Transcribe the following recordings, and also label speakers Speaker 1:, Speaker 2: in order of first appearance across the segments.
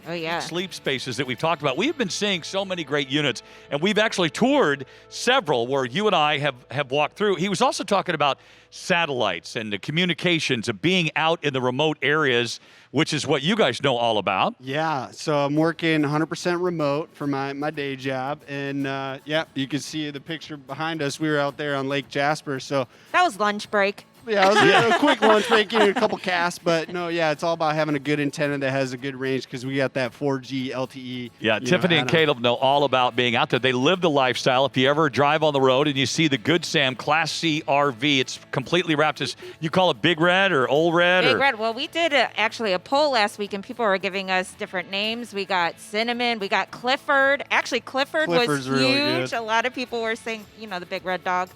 Speaker 1: Oh, yeah.
Speaker 2: sleep spaces that we've talked about. We've been seeing so many great units, and we've actually toured several where you and I have walked through. He was also talking about satellites and the communications of being out in the remote areas, which is what you guys know all about.
Speaker 3: Yeah, so I'm working 100% remote for my day job, and yeah, you can see the picture behind us. We were out there on Lake Jasper, so
Speaker 1: That was lunch break.
Speaker 3: yeah, it was a quick lunch break, a couple casts, but no, yeah, it's all about having a good antenna that has a good range because we got that 4G LTE.
Speaker 2: Yeah, Tiffany and Caleb know all about being out there. They live the lifestyle. If you ever drive on the road and you see the Good Sam Class C RV, it's completely wrapped as, you call it Big Red or Old Red?
Speaker 1: Big
Speaker 2: or?
Speaker 1: Red. Well, we did actually a poll last week, and people were giving us different names. We got Cinnamon. We got Clifford. Actually, Clifford was
Speaker 3: Clifford's really
Speaker 1: huge.
Speaker 3: good.
Speaker 1: A lot of people were saying, the big red dog.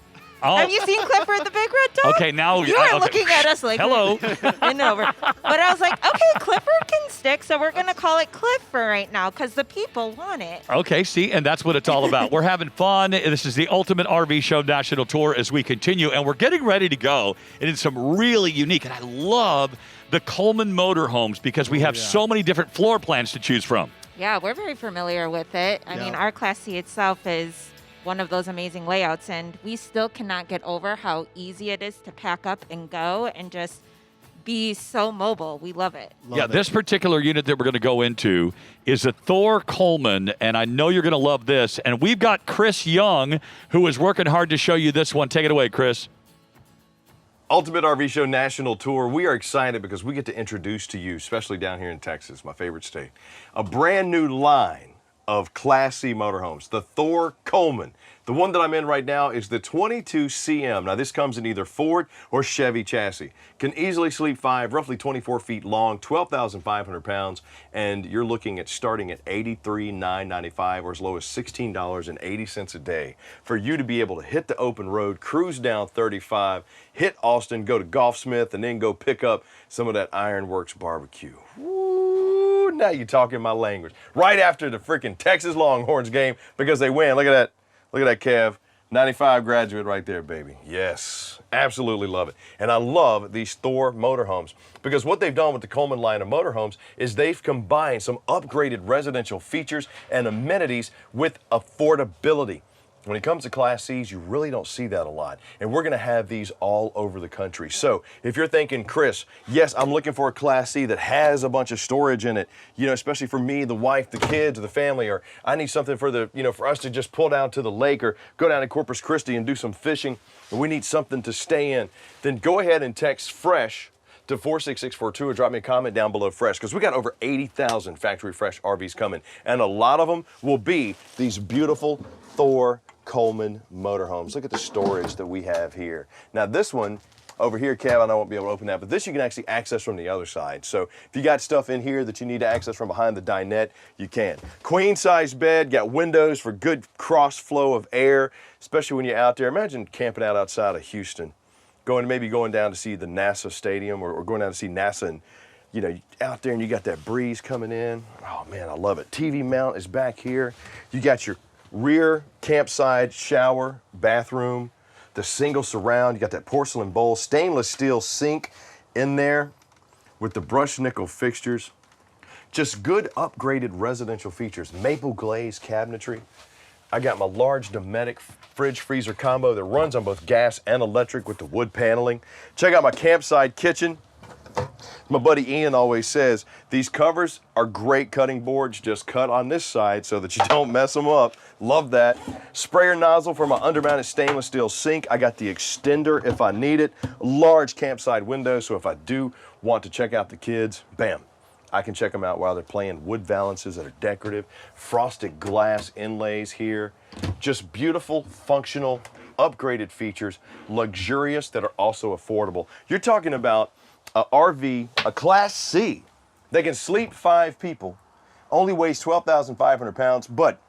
Speaker 2: Oh.
Speaker 1: Have you seen Clifford the big red dog?
Speaker 2: Okay, now
Speaker 1: You were
Speaker 2: okay.
Speaker 1: looking at us like,
Speaker 2: Hello.
Speaker 1: and over. But I was like, okay, Clifford can stick, so we're going to call it Clifford right now because the people want it.
Speaker 2: Okay, see, and that's what it's all about. We're having fun. This is the Ultimate RV Show National Tour as we continue, and we're getting ready to go. And it's some really unique, and I love the Coleman Motorhomes because we have so many different floor plans to choose from.
Speaker 1: Yeah, we're very familiar with it. I mean, our Class C itself is one of those amazing layouts, and we still cannot get over how easy it is to pack up and go and just be so mobile. We love it.
Speaker 2: This particular unit that we're going to go into is a Thor Coleman, and I know you're going to love this. And we've got Chris Young, who is working hard to show you this one. Take it away, Chris.
Speaker 4: Ultimate RV Show National Tour. We are excited because we get to introduce to you, especially down here in Texas, my favorite state, a brand new line of Class C motorhomes, the Thor Coleman. The one that I'm in right now is the 22CM. Now this comes in either Ford or Chevy chassis. Can easily sleep 5, roughly 24 feet long, 12,500 pounds, and you're looking at starting at $83,995 or as low as $16.80 a day for you to be able to hit the open road, cruise down 35, hit Austin, go to Golfsmith, and then go pick up some of that Ironworks barbecue. Woo, now you're talking my language. Right after the freaking Texas Longhorns game because they win. Look at that. Look at that, Kev. 95 graduate right there, baby. Yes, absolutely love it. And I love these Thor motorhomes because what they've done with the Coleman line of motorhomes is they've combined some upgraded residential features and amenities with affordability. When it comes to Class Cs, you really don't see that a lot. And we're gonna have these all over the country. So if you're thinking, Chris, yes, I'm looking for a Class C that has a bunch of storage in it, especially for me, the wife, the kids, the family, or I need something for for us to just pull down to the lake or go down to Corpus Christi and do some fishing, and we need something to stay in, then go ahead and text FRESH to 46642 or drop me a comment down below FRESH because we got over 80,000 factory fresh RVs coming, and a lot of them will be these beautiful Thor Coleman motorhomes. Look at the storage that we have here. Now this one over here, Kev, I won't be able to open that, but this you can actually access from the other side. So if you got stuff in here that you need to access from behind the dinette, you can. Queen size bed, got windows for good cross flow of air, especially when you're out there. Imagine camping out outside of Houston, maybe going down to see the NASA stadium or going down to see NASA, and out there and you got that breeze coming in. Oh man, I love it. TV mount is back here. You got your rear campsite shower, bathroom, the single surround. You got that porcelain bowl, stainless steel sink in there with the brushed nickel fixtures. Just good upgraded residential features. Maple glaze cabinetry. I got my large Dometic fridge freezer combo that runs on both gas and electric with the wood paneling. Check out my campsite kitchen. My buddy Ian always says, these covers are great cutting boards, just cut on this side so that you don't mess them up. Love that. Sprayer nozzle for my undermounted stainless steel sink. I got the extender if I need it. Large campsite window, so if I do want to check out the kids, bam, I can check them out while they're playing. Wood valances that are decorative. Frosted glass inlays here. Just beautiful, functional, upgraded features. Luxurious that are also affordable. You're talking about a RV, a Class C, that can sleep 5 people, only weighs 12,500 pounds, but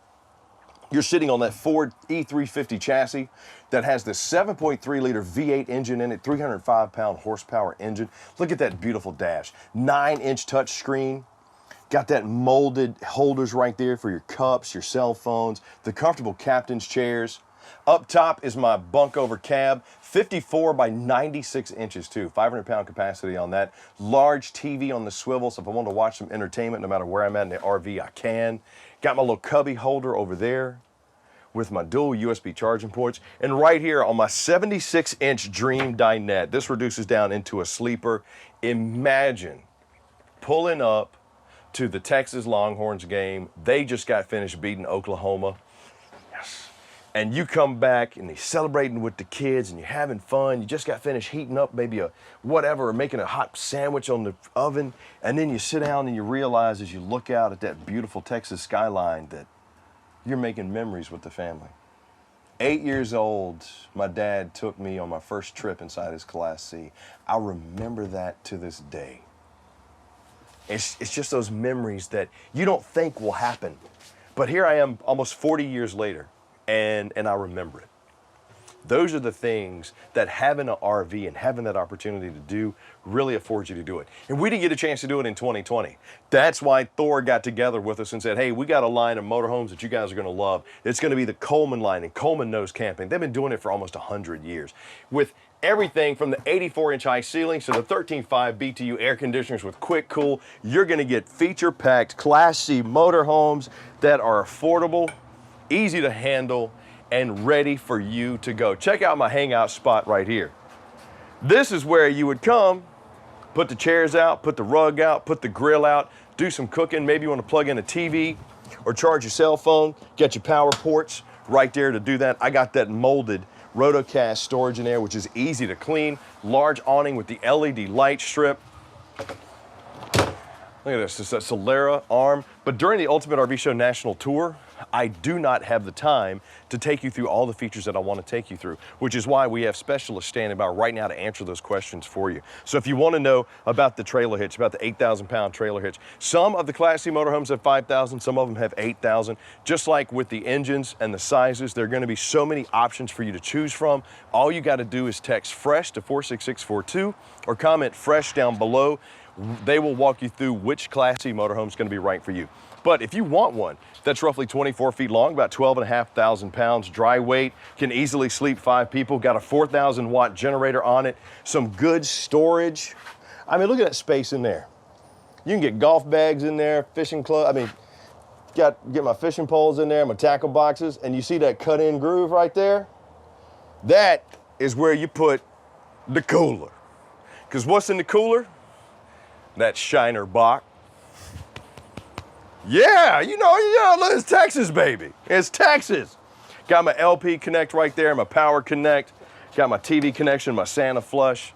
Speaker 4: you're sitting on that Ford E350 chassis that has the 7.3 liter V8 engine in it, 305 pound horsepower engine. Look at that beautiful dash. 9-inch touch screen. Got that molded holders right there for your cups, your cell phones, the comfortable captain's chairs. Up top is my bunk over cab, 54 by 96 inches too, 500-pound capacity on that. Large TV on the swivel, so if I want to watch some entertainment, no matter where I'm at in the RV, I can. Got my little cubby holder over there with my dual USB charging ports. And right here on my 76-inch Dream dinette, this reduces down into a sleeper. Imagine pulling up to the Texas Longhorns game. They just got finished beating Oklahoma. Yes. And you come back and you're celebrating with the kids and you're having fun. You just got finished heating up maybe a whatever, or making a hot sandwich on the oven. And then you sit down and you realize as you look out at that beautiful Texas skyline that you're making memories with the family. 8 years old, my dad took me on my first trip inside his Class C. I remember that to this day. It's just those memories that you don't think will happen. But here I am almost 40 years later, and I remember it. Those are the things that having an RV and having that opportunity to do really affords you to do it. And we didn't get a chance to do it in 2020. That's why Thor got together with us and said, hey, we got a line of motorhomes that you guys are gonna love. It's gonna be the Coleman line, and Coleman knows camping. They've been doing it for almost 100 years. With everything from the 84-inch high ceilings to the 13.5 BTU air conditioners with quick cool, you're gonna get feature-packed Class C motorhomes that are affordable, easy to handle, and ready for you to go. Check out my hangout spot right here. This is where you would come, put the chairs out, put the rug out, put the grill out, do some cooking. Maybe you want to plug in a TV or charge your cell phone, get your power ports right there to do that. I got that molded Rotocast storage in there, which is easy to clean. Large awning with the LED light strip. Look at this, it's a Solera arm. But during the Ultimate RV Show National Tour, I do not have the time to take you through all the features that I want to take you through, which is why we have specialists standing by right now to answer those questions for you. So if you want to know about the trailer hitch, about the 8,000-pound trailer hitch, some of the Class C motorhomes have 5,000, some of them have 8,000. Just like with the engines and the sizes, there are going to be so many options for you to choose from. All you got to do is text FRESH to 46642 or comment FRESH down below. They will walk you through which Class C motorhome is going to be right for you. But if you want one that's roughly 24 feet long, about 12,500 pounds, dry weight, can easily sleep 5 people, got a 4,000 watt generator on it, some good storage. I mean, look at that space in there. You can get golf bags in there, fishing club. I mean, get my fishing poles in there, my tackle boxes, and you see that cut-in groove right there? That is where you put the cooler. Because what's in the cooler? That Shiner box. Yeah, you know, it's Texas, baby. It's Texas. Got my LP Connect right there, my Power Connect. Got my TV connection, my Santa Flush.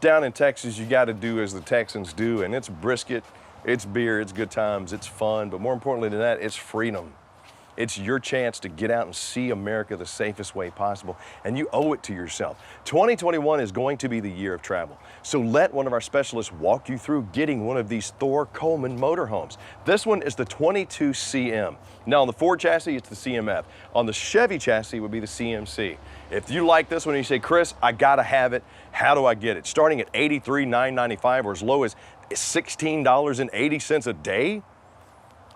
Speaker 4: Down in Texas, you got to do as the Texans do, and it's brisket, it's beer, it's good times, it's fun, but more importantly than that, it's freedom. It's your chance to get out and see America the safest way possible, and you owe it to yourself. 2021 is going to be the year of travel, so let one of our specialists walk you through getting one of these Thor Coleman motorhomes. This one is the 22CM. Now on the Ford chassis, it's the CMF. On the Chevy chassis, it would be the CMC. If you like this one and you say, Chris, I gotta have it, how do I get it? Starting at $83,995 or as low as $16.80 a day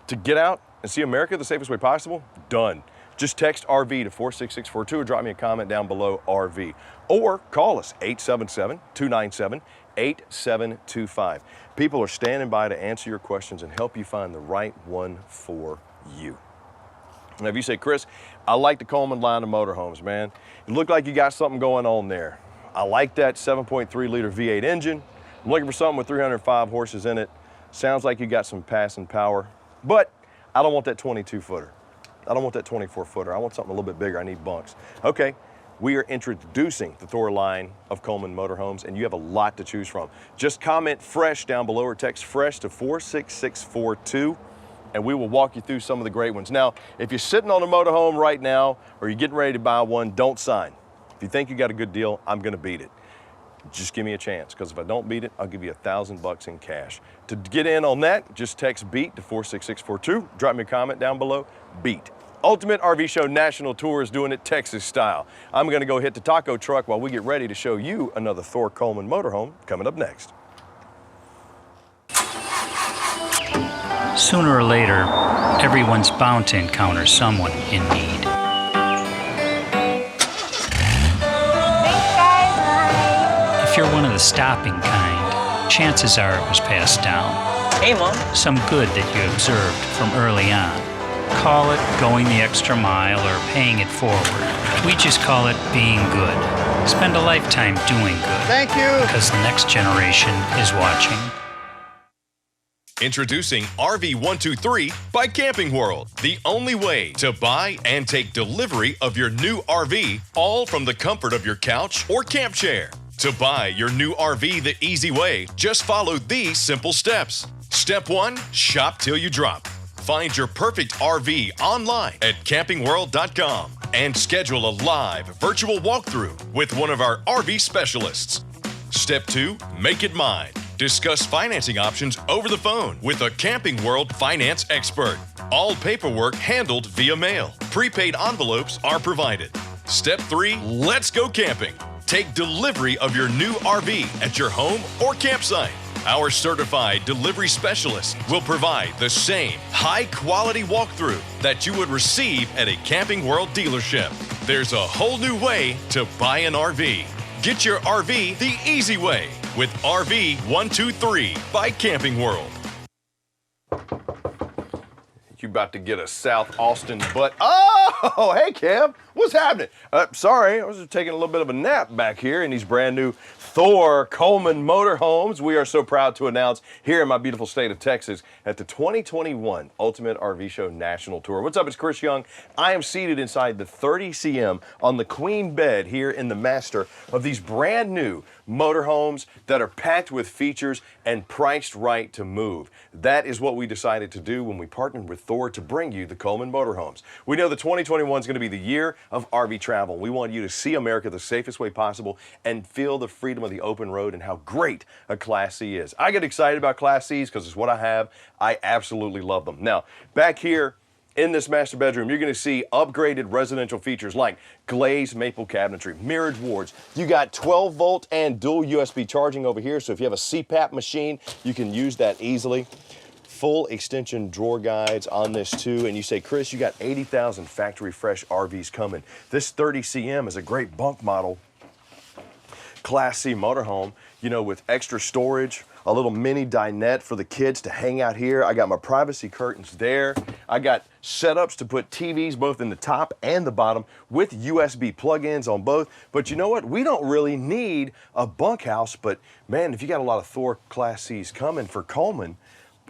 Speaker 4: to get out and see America the safest way possible? Done. Just text RV to 46642 or drop me a comment down below RV. Or call us 877-297-8725. People are standing by to answer your questions and help you find the right one for you. Now if you say, Chris, I like the Coleman line of motorhomes, man. You look like you got something going on there. I like that 7.3 liter V8 engine. I'm looking for something with 305 horses in it. Sounds like you got some passing power, but I don't want that 22-footer. I don't want that 24-footer. I want something a little bit bigger. I need bunks. Okay, we are introducing the Thor line of Coleman motorhomes, and you have a lot to choose from. Just comment FRESH down below or text FRESH to 46642, and we will walk you through some of the great ones. Now, if you're sitting on a motorhome right now or you're getting ready to buy one, don't sign. If you think you got a good deal, I'm gonna beat it. Just give me a chance, because if I don't beat it, I'll give you $1,000 in cash. To get in on that, just text BEAT to 46642. Drop me a comment down below, BEAT. Ultimate RV Show National Tour is doing it Texas style. I'm gonna go hit the taco truck while we get ready to show you another Thor Coleman motorhome coming up next.
Speaker 5: Sooner or later, everyone's bound to encounter someone in need. you're one of the stopping kind, chances are it was passed down.
Speaker 6: Hey, Mom.
Speaker 5: Some good that you observed from early on. Call it going the extra mile or paying it forward. We just call it being good. Spend a lifetime doing good.
Speaker 4: Thank you.
Speaker 5: Because the next generation is watching.
Speaker 7: Introducing RV123 by Camping World, the only way to buy and take delivery of your new RV, all from the comfort of your couch or camp chair. To buy your new RV the easy way, just follow these simple steps. Step 1, shop till you drop. Find your perfect RV online at campingworld.com and schedule a live virtual walkthrough with one of our RV specialists. Step 2, make it mine. Discuss financing options over the phone with a Camping World finance expert. All paperwork handled via mail. Prepaid envelopes are provided. Step 3, let's go camping. Take delivery of your new RV at your home or campsite. Our certified delivery specialist will provide the same high-quality walkthrough that you would receive at a Camping World dealership. There's a whole new way to buy an RV. Get your RV the easy way with RV123 by Camping World.
Speaker 4: You about to get a South Austin butt. Oh, hey, Kev. What's happening? Sorry, I was just taking a little bit of a nap back here in these brand new Thor Coleman Motorhomes. We are so proud to announce here in my beautiful state of Texas at the 2021 Ultimate RV Show National Tour. What's up? It's Chris Young. I am seated inside the 30cm on the queen bed here in the master of these brand new motorhomes that are packed with features and priced right to move. That is what we decided to do when we partnered with Thor to bring you the Coleman Motorhomes. We know that 2021 is going to be the year of RV travel. We want you to see America the safest way possible and feel the freedom of the open road and how great a Class C is. I get excited about Class Cs because it's what I have. I absolutely love them. Now, back here in this master bedroom, you're going to see upgraded residential features like glazed maple cabinetry, mirrored wards. You got 12-volt and dual USB charging over here, so if you have a CPAP machine, you can use that easily. Full extension drawer guides on this too, and you say, Chris, you got 80,000 factory fresh RVs coming. This 30cm is a great bunk model Class C motorhome, you know, with extra storage, a little mini dinette for the kids to hang out here. I got my privacy curtains there. I got setups to put TVs both in the top and the bottom with USB plug-ins on both. But you know what? We don't really need a bunkhouse, but man, if you got a lot of Thor Class Cs coming for Coleman,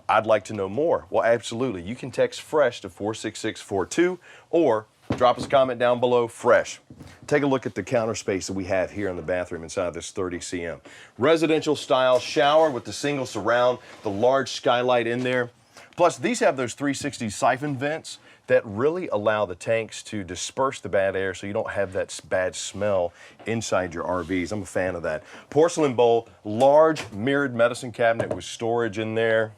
Speaker 4: I'd like to know more. Well, absolutely. You can text FRESH to 46642 or drop us a comment down below, FRESH. Take a look at the counter space that we have here in the bathroom inside of this 30cm. Residential style shower with the single surround, the large skylight in there. Plus, these have those 360 siphon vents that really allow the tanks to disperse the bad air so you don't have that bad smell inside your RVs. I'm a fan of that. Porcelain bowl, large mirrored medicine cabinet with storage in there.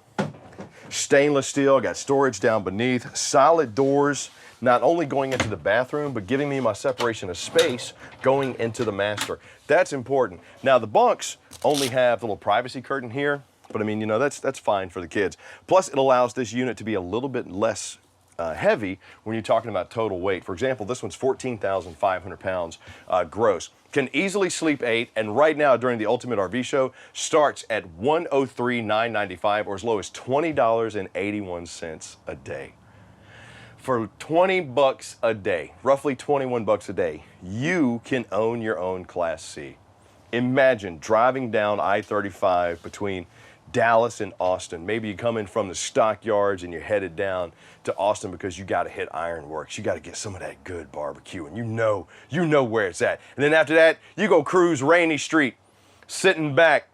Speaker 4: Stainless steel, got storage down beneath, solid doors, not only going into the bathroom, but giving me my separation of space going into the master. That's important. Now the bunks only have the little privacy curtain here, but I mean, you know, that's fine for the kids. Plus it allows this unit to be a little bit less heavy when you're talking about total weight. For example, this one's 14,500 pounds gross. Can easily sleep 8, and right now during the Ultimate RV Show starts at $103,995 or as low as $20.81 a day. For 20 bucks a day, roughly 21 bucks a day, you can own your own Class C. Imagine driving down I-35 between Dallas and Austin. Maybe you come in from the stockyards and you're headed down to Austin because you got to hit Ironworks. You got to get some of that good barbecue, and you know where it's at. And then after that, you go cruise Rainy Street, sitting back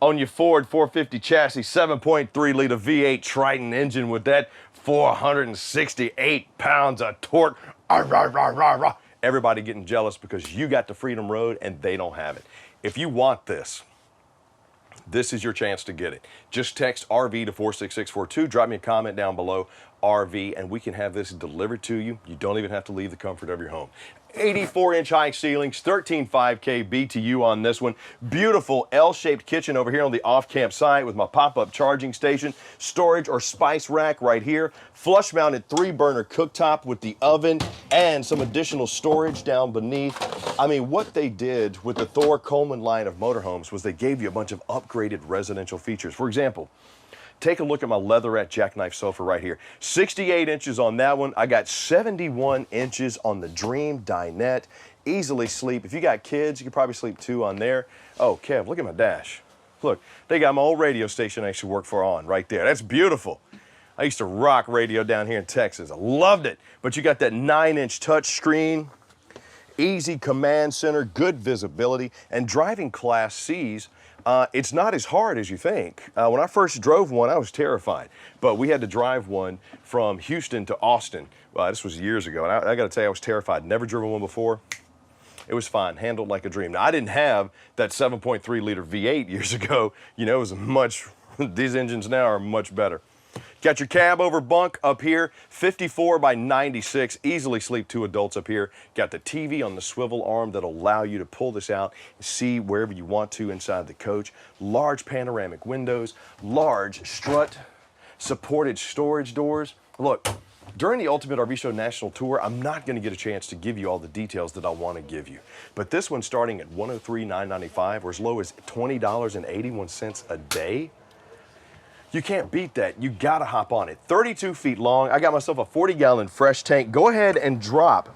Speaker 4: on your Ford 450 chassis, 7.3 liter V8 Triton engine with that 468 pounds of torque. Everybody getting jealous because you got the Freedom Road and they don't have it. If you want this, this is your chance to get it. Just text RV to 46642. Drop me a comment down below, RV, and we can have this delivered to you. You don't even have to leave the comfort of your home. 84-inch high ceilings, 13.5K BTU on this one. Beautiful L-shaped kitchen over here on the off-camp site with my pop-up charging station, storage or spice rack right here, flush-mounted 3-burner cooktop with the oven, and some additional storage down beneath. I mean, what they did with the Thor Coleman line of motorhomes was they gave you a bunch of upgraded residential features. For example, take a look at my leatherette jackknife sofa right here. 68 inches on that one. I got 71 inches on the Dream dinette. Easily sleep. If you got kids, you could probably sleep 2 on there. Oh, Kev, look at my dash. Look, they got my old radio station I used to work for on right there. That's beautiful. I used to rock radio down here in Texas. I loved it. But you got that 9-inch touch screen, easy command center, good visibility, and driving Class C's, it's not as hard as you think. When I first drove one, I was terrified. But we had to drive one from Houston to Austin. This was years ago, and I got to tell you, I was terrified. Never driven one before. It was fine, handled like a dream. Now, I didn't have that 7.3-liter V8 years ago. You know, it was much, these engines now are much better. Got your cab over bunk up here, 54 by 96, easily sleep 2 adults up here. Got the TV on the swivel arm that'll allow you to pull this out and see wherever you want to inside the coach. Large panoramic windows, large strut, supported storage doors. Look, during the Ultimate RV Show National Tour, I'm not going to get a chance to give you all the details that I want to give you. But this one's starting at $103,995 or as low as $20.81 a day. You can't beat that. You gotta hop on it. 32 feet long. I got myself a 40-gallon fresh tank. Go ahead and drop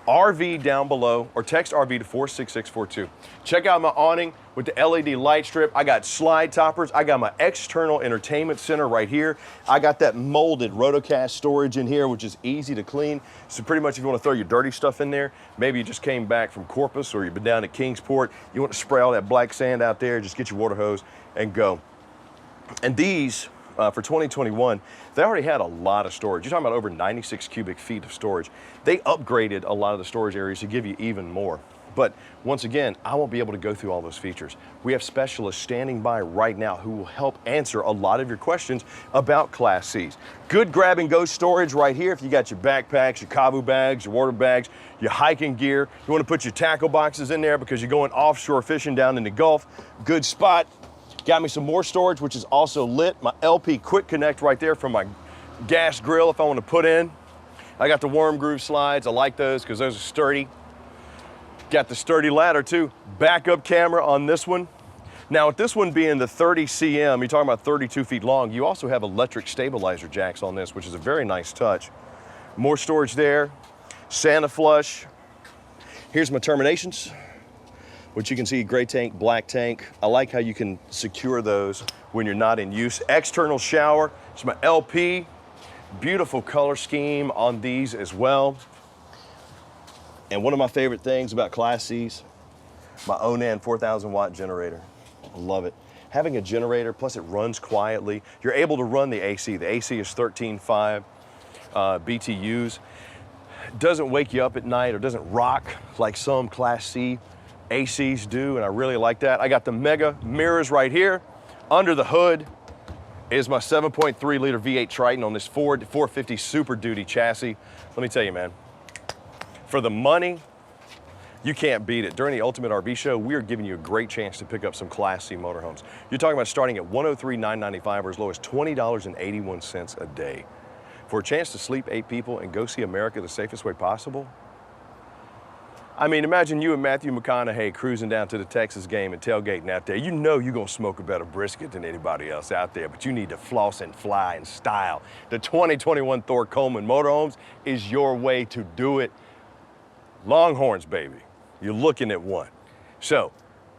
Speaker 4: RV down below or text RV to 46642. Check out my awning with the LED light strip. I got slide toppers. I got my external entertainment center right here. I got that molded rotocast storage in here, which is easy to clean. So pretty much if you want to throw your dirty stuff in there, maybe you just came back from Corpus or you've been down at Kingsport, you want to spray all that black sand out there, just get your water hose and go. And these, for 2021, they already had a lot of storage. You're talking about over 96 cubic feet of storage. They upgraded a lot of the storage areas to give you even more. But once again, I won't be able to go through all those features. We have specialists standing by right now who will help answer a lot of your questions about Class C's. Good grab-and-go storage right here. If you got your backpacks, your Kavu bags, your water bags, your hiking gear, you want to put your tackle boxes in there because you're going offshore fishing down in the Gulf, good spot. Got me some more storage, which is also lit. My LP Quick Connect right there for my gas grill if I want to put in. I got the worm groove slides. I like those because those are sturdy. Got the sturdy ladder too. Backup camera on this one. Now with this one being the 30 cm, you're talking about 32 feet long, you also have electric stabilizer jacks on this, which is a very nice touch. More storage there. Santa flush. Here's my terminations, which you can see gray tank, black tank. I like how you can secure those when you're not in use. External shower, it's my LP. Beautiful color scheme on these as well. And one of my favorite things about Class C's, my Onan 4,000 watt generator. I love it. Having a generator, plus it runs quietly. You're able to run the AC. The AC is 13.5 BTUs. It doesn't wake you up at night or doesn't rock like some Class C ACs do, and I really like that. I got the mega mirrors right here. Under the hood is my 7.3-liter V8 Triton on this Ford 450 Super Duty chassis. Let me tell you, man, for the money, you can't beat it. During the Ultimate RV Show, we are giving you a great chance to pick up some Class C motorhomes. You're talking about starting at $103,995 or as low as $20.81 a day. For a chance to sleep 8 people and go see America the safest way possible, I mean, imagine you and Matthew McConaughey cruising down to the Texas game and tailgating out there. You know you're gonna smoke a better brisket than anybody else out there, but you need to floss and fly in style. The 2021 Thor Coleman Motorhomes is your way to do it. Longhorns, baby. You're looking at one. So,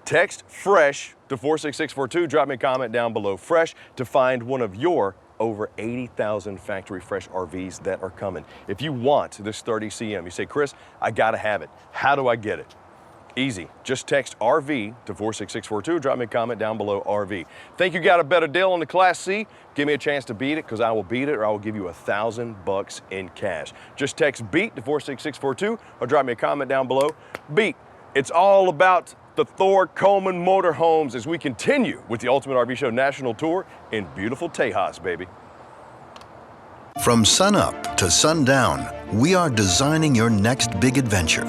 Speaker 4: text FRESH to 46642. Drop me a comment down below, FRESH, to find one of your over 80,000 factory fresh RVs that are coming. If you want this 30 cm, you say, Chris, I gotta have it. How do I get it? Easy. Just text RV to 46642. Drop me a comment down below, RV. Think you got a better deal on the Class C? Give me a chance to beat it, because I will beat it, or I will give you $1,000 in cash. Just text BEAT to 46642 or drop me a comment down below. BEAT. It's all about the Thor Coleman Motorhomes as we continue with the Ultimate RV Show National Tour in beautiful Tejas, baby.
Speaker 6: From sunup to sundown, We are designing your next big adventure,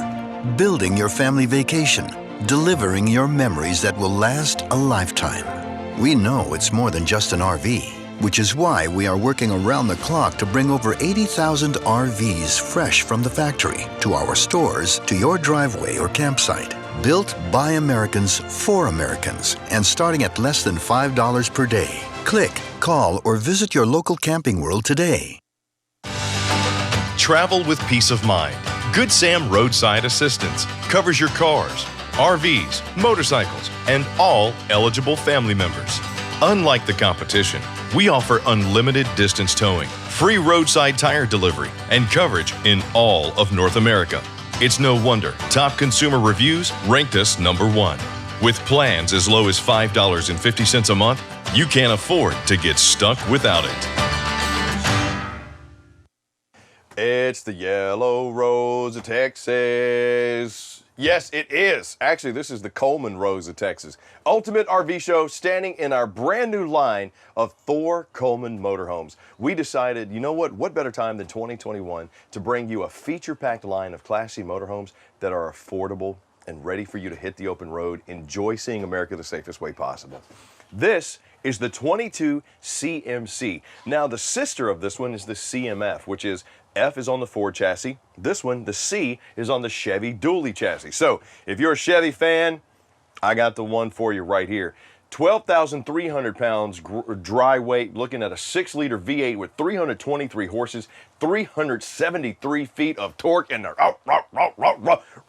Speaker 6: building your family vacation, delivering your memories that will last a lifetime. We know it's more than just an RV, which is why we are working around the clock to bring over 80,000 RVs fresh from the factory to our stores, to your driveway or campsite. Built by Americans for Americans and starting at less than $5 per day. Click, call, or visit your local Camping World today.
Speaker 7: Travel with peace of mind. Good Sam Roadside Assistance covers your cars, RVs, motorcycles, and all eligible family members. Unlike the competition, we offer unlimited distance towing, free roadside tire delivery, and coverage in all of North America. It's no wonder top consumer reviews ranked us #1. With plans as low as $5.50 a month, you can't afford to get stuck without it.
Speaker 4: It's the yellow rose of Texas. Yes, it is. Actually, this is the Coleman Rose of Texas. Ultimate RV show standing in our brand new line of Thor Coleman Motorhomes. We decided, you know what better time than 2021 to bring you a feature-packed line of Class C motorhomes that are affordable and ready for you to hit the open road, enjoy seeing America the safest way possible. This is the 22 CMC. Now, the sister of this one is the CMF, which is F is on the Ford chassis. This one, the C, is on the Chevy dually chassis. So if you're a Chevy fan, I got the one for you right here. 12,300 pounds dry weight, looking at a 6-liter V8 with 323 horses, 373 feet of torque, and they're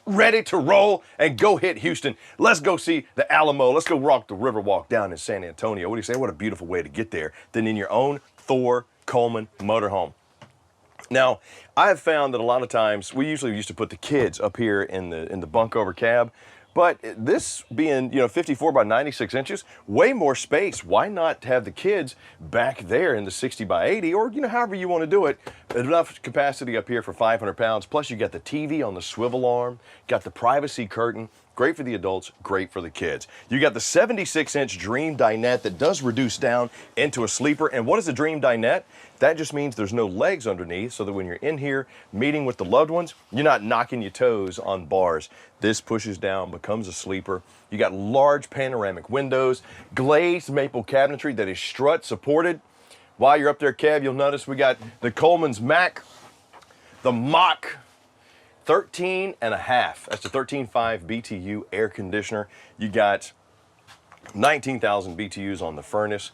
Speaker 4: ready to roll and go hit Houston. Let's go see the Alamo. Let's go rock the Riverwalk down in San Antonio. What do you say? What a beautiful way to get there than in your own Thor Coleman motorhome. Now, I have found that a lot of times, we usually used to put the kids up here in the bunk over cab, but this being, 54 by 96 inches, way more space. Why not have the kids back there in the 60 by 80, or, however you want to do it. Enough capacity up here for 500 pounds. Plus, you got the TV on the swivel arm, got the privacy curtain. Great for the adults, great for the kids. You got the 76-inch Dream dinette that does reduce down into a sleeper. And what is a Dream dinette? That just means there's no legs underneath, so that when you're in here meeting with the loved ones, you're not knocking your toes on bars. This pushes down, becomes a sleeper. You got large panoramic windows, glazed maple cabinetry that is strut supported. While you're up there, Kev, you'll notice we got the Coleman's Mac, the Mach 13.5. That's a 13.5 BTU air conditioner. You got 19,000 BTUs on the furnace.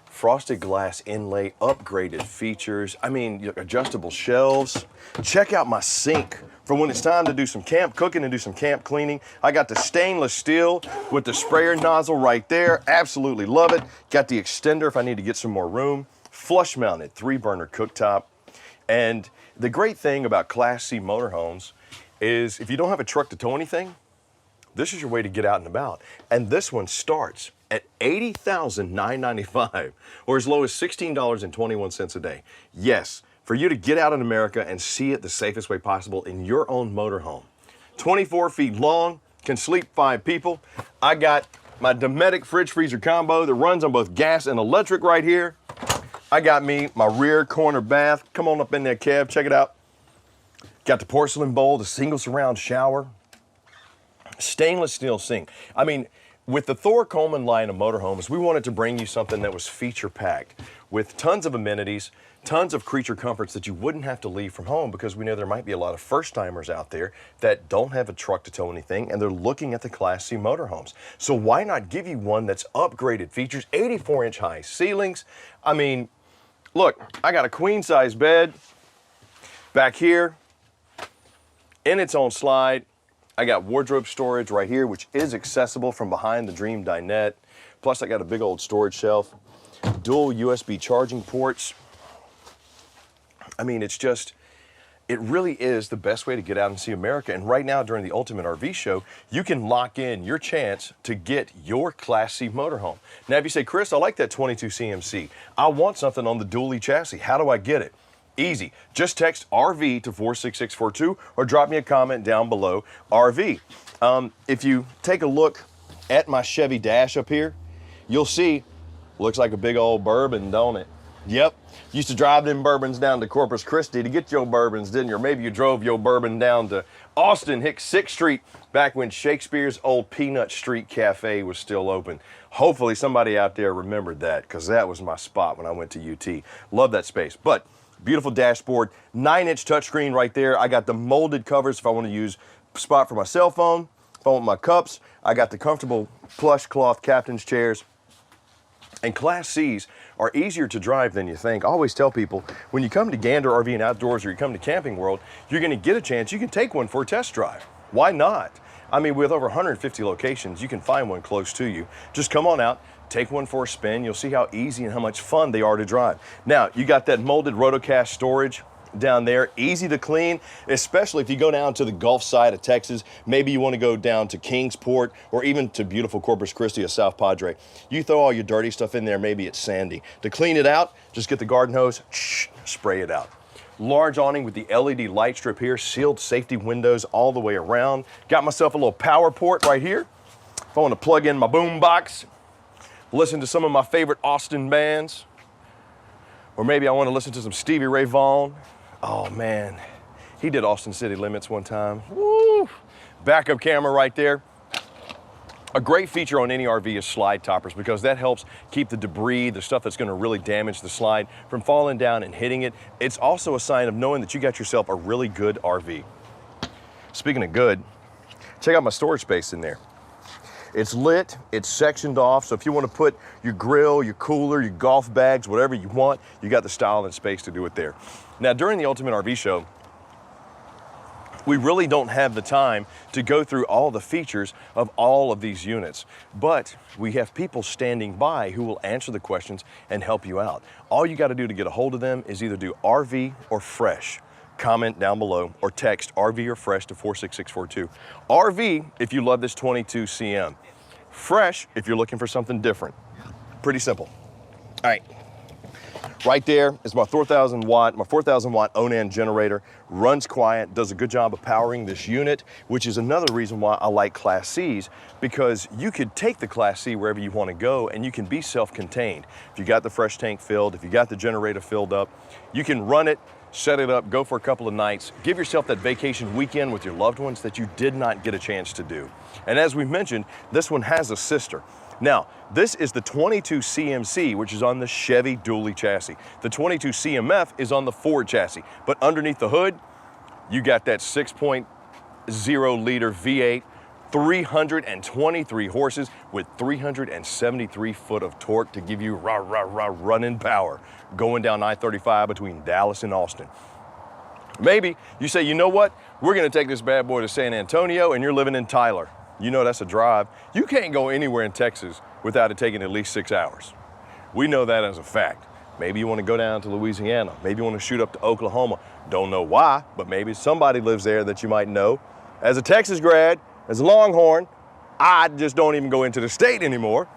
Speaker 4: Frosted glass inlay, upgraded features. Adjustable shelves. Check out my sink for when it's time to do some camp cooking and do some camp cleaning. I got the stainless steel with the sprayer nozzle right there. Absolutely love it. Got the extender if I need to get some more room. Flush mounted 3-burner cooktop. And the great thing about Class C motorhomes is if you don't have a truck to tow anything, this is your way to get out and about. And this one starts at $80,995 or as low as $16.21 a day. Yes, for you to get out in America and see it the safest way possible in your own motorhome. 24 feet long, can sleep 5 people. I got my Dometic fridge freezer combo that runs on both gas and electric right here. I got me my rear corner bath. Come on up in there, Kev, check it out. Got the porcelain bowl, the single surround shower, stainless steel sink. With the Thor Coleman line of motorhomes, we wanted to bring you something that was feature-packed with tons of amenities, tons of creature comforts that you wouldn't have to leave from home, because we know there might be a lot of first-timers out there that don't have a truck to tow anything, and they're looking at the Class C motorhomes. So why not give you one that's upgraded features, 84-inch high ceilings? Look, I got a queen-size bed back here in its own slide. I got wardrobe storage right here, which is accessible from behind the Dream dinette. Plus, I got a big old storage shelf, dual USB charging ports. It really is the best way to get out and see America. And right now, during the Ultimate RV Show, you can lock in your chance to get your Class C motorhome. Now, if you say, Chris, I like that 22 CMC. I want something on the dually chassis. How do I get it? Easy. Just text RV to 46642 or drop me a comment down below, RV. If you take a look at my Chevy dash up here, you'll see, looks like a big old bourbon, don't it? Yep. Used to drive them bourbons down to Corpus Christi to get your bourbons, didn't you? Or maybe you drove your bourbon down to Austin, Hicks 6th Street, back when Shakespeare's old Peanut Street Cafe was still open. Hopefully somebody out there remembered that, because that was my spot when I went to UT. Love that space. But beautiful dashboard, 9-inch touchscreen right there. I got the molded covers if I want to use spot for my cell phone. If I want my cups, I got the comfortable plush cloth captain's chairs. And Class Cs are easier to drive than you think. I always tell people, when you come to Gander RV and Outdoors or you come to Camping World, you're gonna get a chance, you can take one for a test drive. Why not? I mean, with over 150 locations, you can find one close to you. Just come on out, take one for a spin. You'll see how easy and how much fun they are to drive. Now, you got that molded Rotocast storage down there, easy to clean, especially if you go down to the Gulf side of Texas. Maybe you want to go down to Kingsport or even to beautiful Corpus Christi or South Padre. You throw all your dirty stuff in there, maybe it's sandy. To clean it out, just get the garden hose, spray it out. Large awning with the LED light strip here, sealed safety windows all the way around. Got myself a little power port right here. If I want to plug in my boom box, listen to some of my favorite Austin bands, or maybe I want to listen to some Stevie Ray Vaughan. Oh man, he did Austin City Limits one time. Woo! Backup camera right there. A great feature on any RV is slide toppers, because that helps keep the debris, the stuff that's gonna really damage the slide, from falling down and hitting it. It's also a sign of knowing that you got yourself a really good RV. Speaking of good, check out my storage space in there. It's lit, it's sectioned off, so if you want to put your grill, your cooler, your golf bags, whatever you want, you got the style and space to do it there. Now, during the Ultimate RV Show, we really don't have the time to go through all the features of all of these units, but we have people standing by who will answer the questions and help you out. All you got to do to get a hold of them is either do RV or Fresh. Comment down below or text RV or Fresh to 46642. RV if you love this 22 CM. Fresh if you're looking for something different. Pretty simple. All right. Right there is my 4,000 watt Onan generator. Runs quiet, does a good job of powering this unit, which is another reason why I like Class Cs, because you could take the Class C wherever you want to go and you can be self-contained. If you got the fresh tank filled, if you got the generator filled up, you can run it, set it up, go for a couple of nights, give yourself that vacation weekend with your loved ones that you did not get a chance to do. And as we mentioned, this one has a sister. Now, this is the 22 CMC, which is on the Chevy dually chassis. The 22 CMF is on the Ford chassis, but underneath the hood, you got that 6.0 liter V8, 323 horses with 373 foot of torque to give you running power going down I-35 between Dallas and Austin. Maybe you say, you know what? We're gonna take this bad boy to San Antonio and you're living in Tyler. You know that's a drive. You can't go anywhere in Texas without it taking at least 6 hours. We know that as a fact. Maybe you want to go down to Louisiana. Maybe you want to shoot up to Oklahoma. Don't know why, but maybe somebody lives there that you might know. As a Texas grad, as a Longhorn, I just don't even go into the state anymore.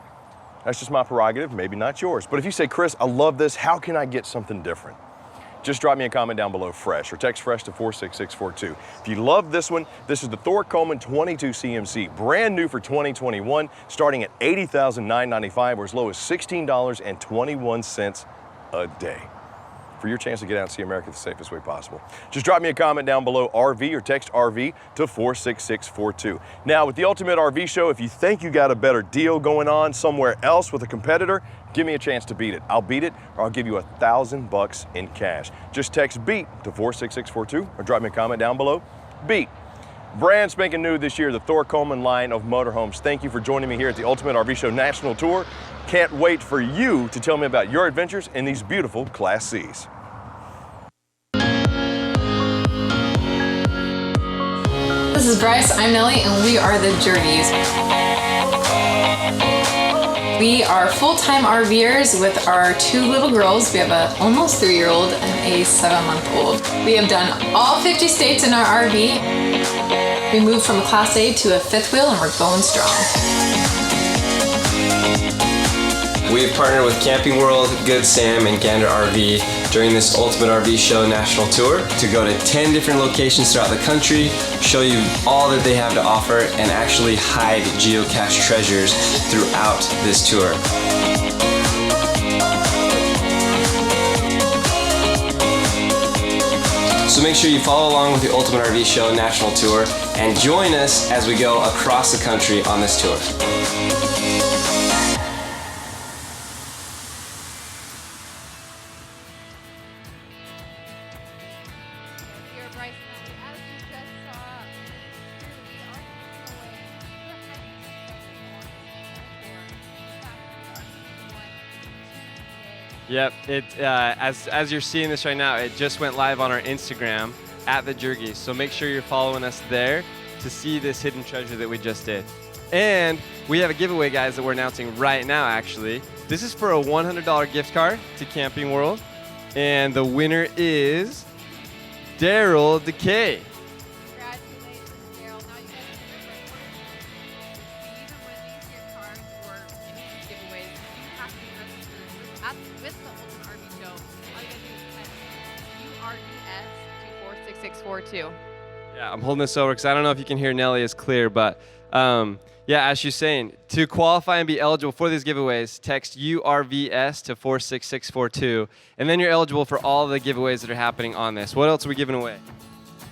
Speaker 4: That's just my prerogative, maybe not yours. But if you say, Chris, I love this, how can I get something different? Just drop me a comment down below, Fresh, or text Fresh to 46642. If you love this one, this is the Thor Coleman 22 CMC, brand new for 2021, starting at $80,995 or as low as $16.21 a day. For your chance to get out and see America the safest way possible. Just drop me a comment down below, RV, or text RV to 46642. Now, with the Ultimate RV Show, if you think you got a better deal going on somewhere else with a competitor, give me a chance to beat it. I'll beat it, or I'll give you $1,000 in cash. Just text BEAT to 46642, or drop me a comment down below, BEAT. Brand spanking new this year, the Thor Coleman line of motorhomes. Thank you for joining me here at the Ultimate RV Show National Tour. Can't wait for you to tell me about your adventures in these beautiful Class Cs.
Speaker 8: This is Bryce, I'm Nellie, and we are the Journeys. We are full-time RVers with our 2 little girls. We have an almost 3-year-old and a 7-month-old. We have done all 50 states in our RV. We moved from a Class A to a 5th wheel and we're going strong.
Speaker 9: We've partnered with Camping World, Good Sam, and Gander RV during this Ultimate RV Show National Tour to go to 10 different locations throughout the country, show you all that they have to offer, and actually hide geocache treasures throughout this tour. So make sure you follow along with the Ultimate RV Show National Tour and join us as we go across the country on this tour.
Speaker 10: Yep, as you're seeing this right now, it just went live on our Instagram at the Jergies. So make sure you're following us there to see this hidden treasure that we just did. And we have a giveaway, guys, that we're announcing right now, actually. This is for a $100 gift card to Camping World. And the winner is Daryl Decay.
Speaker 8: Congratulations, Daryl. Now you guys remember, even when these gift cards or any of these giveaways, you have to be registered with the Ultimate RV Show. All you gotta do is text URVS to 46642.
Speaker 10: Yeah, I'm holding this over because I don't know if you can hear Nelly as clear, but yeah, as she's saying, to qualify and be eligible for these giveaways, text URVS to 46642, and then you're eligible for all the giveaways that are happening on this. What else are we giving away?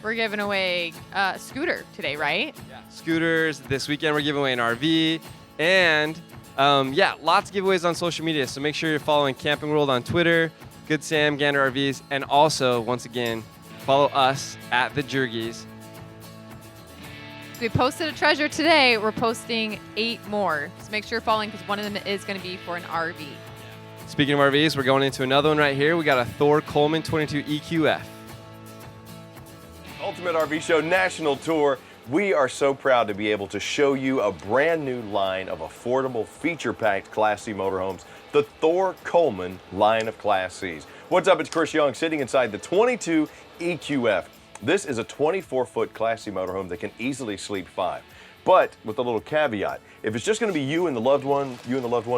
Speaker 8: We're giving away a scooter today, right?
Speaker 10: Yeah, scooters. This weekend we're giving away an RV, and yeah, lots of giveaways on social media. So make sure you're following Camping World on Twitter, Good Sam, Gander RVs, and also, once again, follow us at the Jergies.
Speaker 8: We posted a treasure today. We're posting 8 more. So make sure you're following because one of them is going to be for an RV.
Speaker 10: Speaking of RVs, we're going into another one right here. We got a Thor Coleman 22 EQF.
Speaker 4: Ultimate RV Show National Tour. We are so proud to be able to show you a brand new line of affordable, feature-packed Class C motorhomes, the Thor Coleman line of Class Cs. What's up? It's Chris Young sitting inside the 22 EQF. This is a 24-foot Class C motorhome that can easily sleep 5. But with a little caveat, if it's just going to be you and the loved one,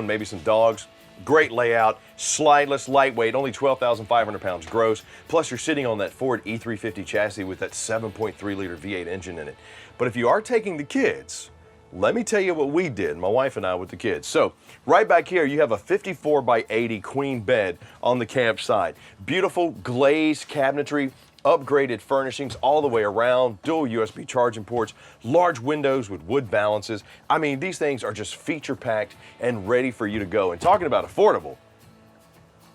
Speaker 4: maybe some dogs, great layout, slideless, lightweight, only 12,500 pounds gross. Plus you're sitting on that Ford E350 chassis with that 7.3-liter V8 engine in it. But if you are taking the kids, let me tell you what we did, my wife and I, with the kids. So right back here, you have a 54 by 80 queen bed on the campsite. Beautiful glazed cabinetry, upgraded furnishings all the way around, dual USB charging ports, large windows with wood balances. I mean, these things are just feature-packed and ready for you to go. And talking about affordable,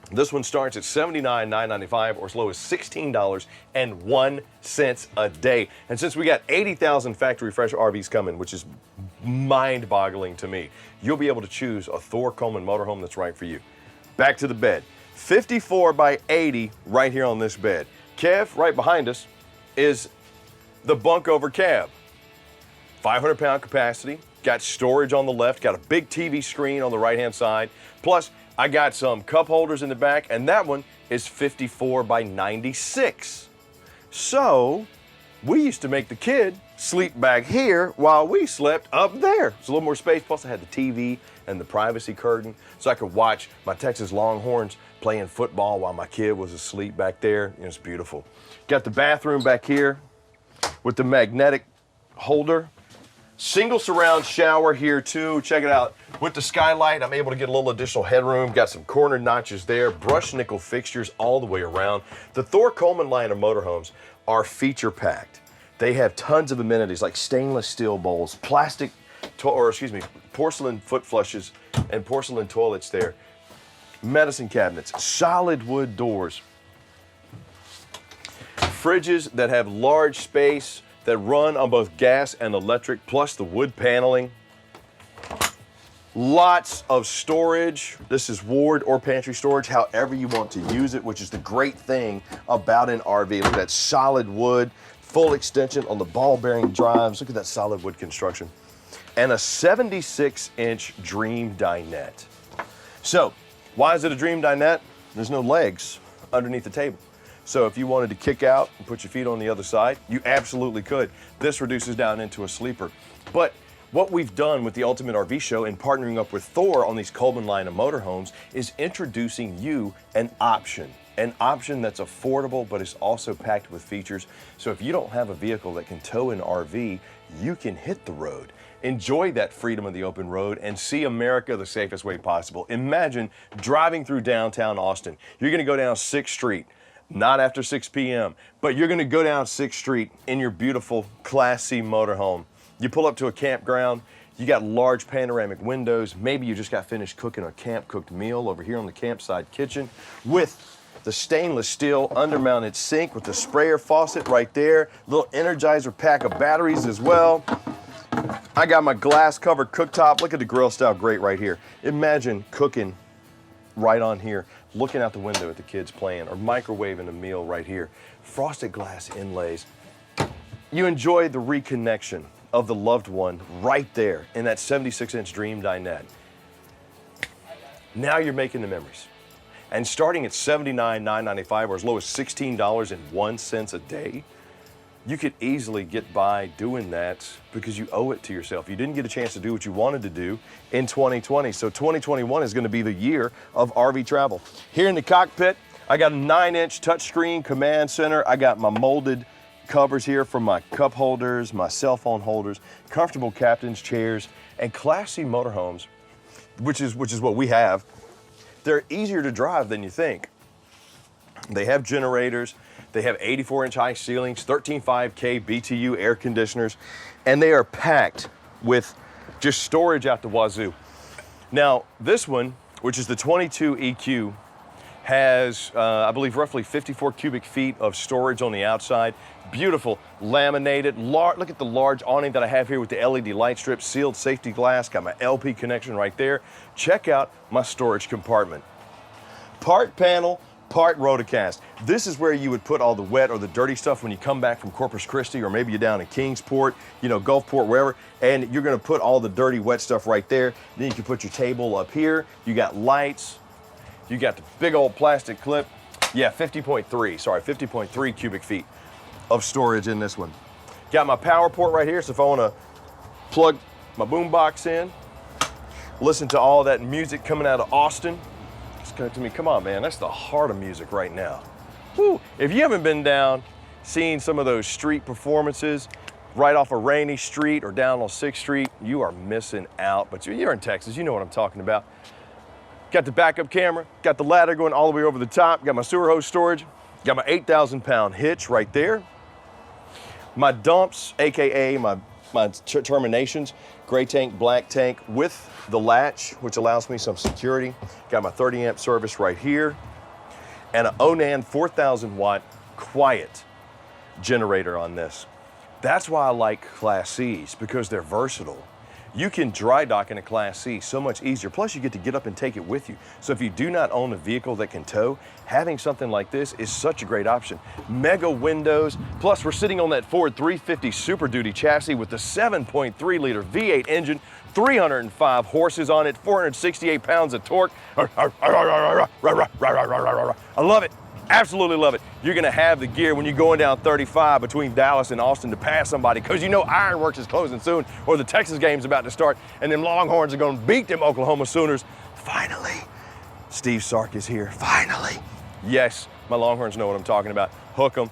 Speaker 4: this one starts at $79,995 or as low as $16.01 a day. And since we got 80,000 factory fresh RVs coming, which is mind-boggling to me, you'll be able to choose a Thor Coleman motorhome that's right for you. Back to the bed. 54 by 80 right here on this bed. Kev, right behind us, is the bunk over cab. 500-pound capacity, got storage on the left, got a big TV screen on the right-hand side. Plus, I got some cup holders in the back, and that one is 54 by 96. So, we used to make the kid sleep back here while we slept up there. It's a little more space, plus I had the TV and the privacy curtain, so I could watch my Texas Longhorns playing football while my kid was asleep back there. It's beautiful. Got the bathroom back here with the magnetic holder. Single surround shower here too. Check it out. With the skylight, I'm able to get a little additional headroom. Got some corner notches there. Brushed nickel fixtures all the way around. The Thor Coleman line of motorhomes are feature packed. They have tons of amenities like stainless steel bowls, porcelain foot flushes, and porcelain toilets there. Medicine cabinets, solid wood doors, fridges that have large space that run on both gas and electric, plus the wood paneling. Lots of storage. This is ward or pantry storage, however you want to use it, which is the great thing about an RV. Look at that solid wood, full extension on the ball bearing drives. Look at that solid wood construction. And a 76-inch Dream dinette. So, why is it a Dream dinette? There's no legs underneath the table. So if you wanted to kick out and put your feet on the other side, you absolutely could. This reduces down into a sleeper. But what we've done with the Ultimate RV Show and partnering up with Thor on these Coleman line of motorhomes is introducing you an option that's affordable but is also packed with features. So if you don't have a vehicle that can tow an RV, you can hit the road. Enjoy that freedom of the open road and see America the safest way possible. Imagine driving through downtown Austin. You're going to go down 6th Street. Not after 6 p.m., but you're gonna go down 6th Street in your beautiful Class C motorhome. You pull up to a campground, you got large panoramic windows, maybe you just got finished cooking a camp-cooked meal over here on the campsite kitchen with the stainless steel undermounted sink with the sprayer faucet right there, little Energizer pack of batteries as well. I got my glass-covered cooktop. Look at the grill style grate right here. Imagine cooking right on here, looking out the window at the kids playing, or microwaving a meal right here. Frosted glass inlays. You enjoy the reconnection of the loved one right there in that 76-inch Dream dinette. Now you're making the memories. And starting at $79,995 or as low as $16.01 a day, you could easily get by doing that because you owe it to yourself. You didn't get a chance to do what you wanted to do in 2020. So 2021 is going to be the year of RV travel. Here in the cockpit, I got a 9-inch touchscreen command center. I got my molded covers here for my cup holders, my cell phone holders, comfortable captain's chairs, and Class C motorhomes, which is what we have. They're easier to drive than you think. They have generators, they have 84-inch high ceilings, 13.5K BTU air conditioners, and they are packed with just storage out the wazoo. Now, this one, which is the 22 EQ, has, I believe, roughly 54 cubic feet of storage on the outside. Beautiful, laminated, look at the large awning that I have here with the LED light strip, sealed safety glass, got my LP connection right there. Check out my storage compartment. Part panel, part rotocast. This is where you would put all the wet or the dirty stuff when you come back from Corpus Christi, or maybe you're down in Kingsport, you know, Gulfport, wherever, and you're gonna put all the dirty, wet stuff right there. Then you can put your table up here. You got lights. You got the big old plastic clip. Yeah, 50.3 cubic feet of storage in this one. Got my power port right here, so if I wanna plug my boombox in, listen to all that music coming out of Austin, it's coming to me, come on man, that's the heart of music right now. Woo. If you haven't been down, seen some of those street performances right off a rainy street or down on 6th Street, you are missing out, but you're in Texas, you know what I'm talking about. Got the backup camera, got the ladder going all the way over the top, got my sewer hose storage, got my 8,000-pound hitch right there. My dumps, AKA my terminations, gray tank, black tank with the latch, which allows me some security. Got my 30-amp service right here, and an Onan 4,000-watt quiet generator on this. That's why I like Class Cs, because they're versatile. You can dry dock in a Class C so much easier. Plus, you get up and take it with you. So if you do not own a vehicle that can tow, having something like this is such a great option. Mega windows, plus we're sitting on that Ford 350 Super Duty chassis with the 7.3-liter V8 engine, 305 horses on it, 468 pounds of torque. I love it. Absolutely love it. You're gonna have the gear when you're going down 35 between Dallas and Austin to pass somebody, because you know Ironworks is closing soon, or the Texas game's about to start, and them Longhorns are gonna beat them Oklahoma Sooners. Finally, Steve Sark is here, finally. Yes, my Longhorns know what I'm talking about. Hook 'em.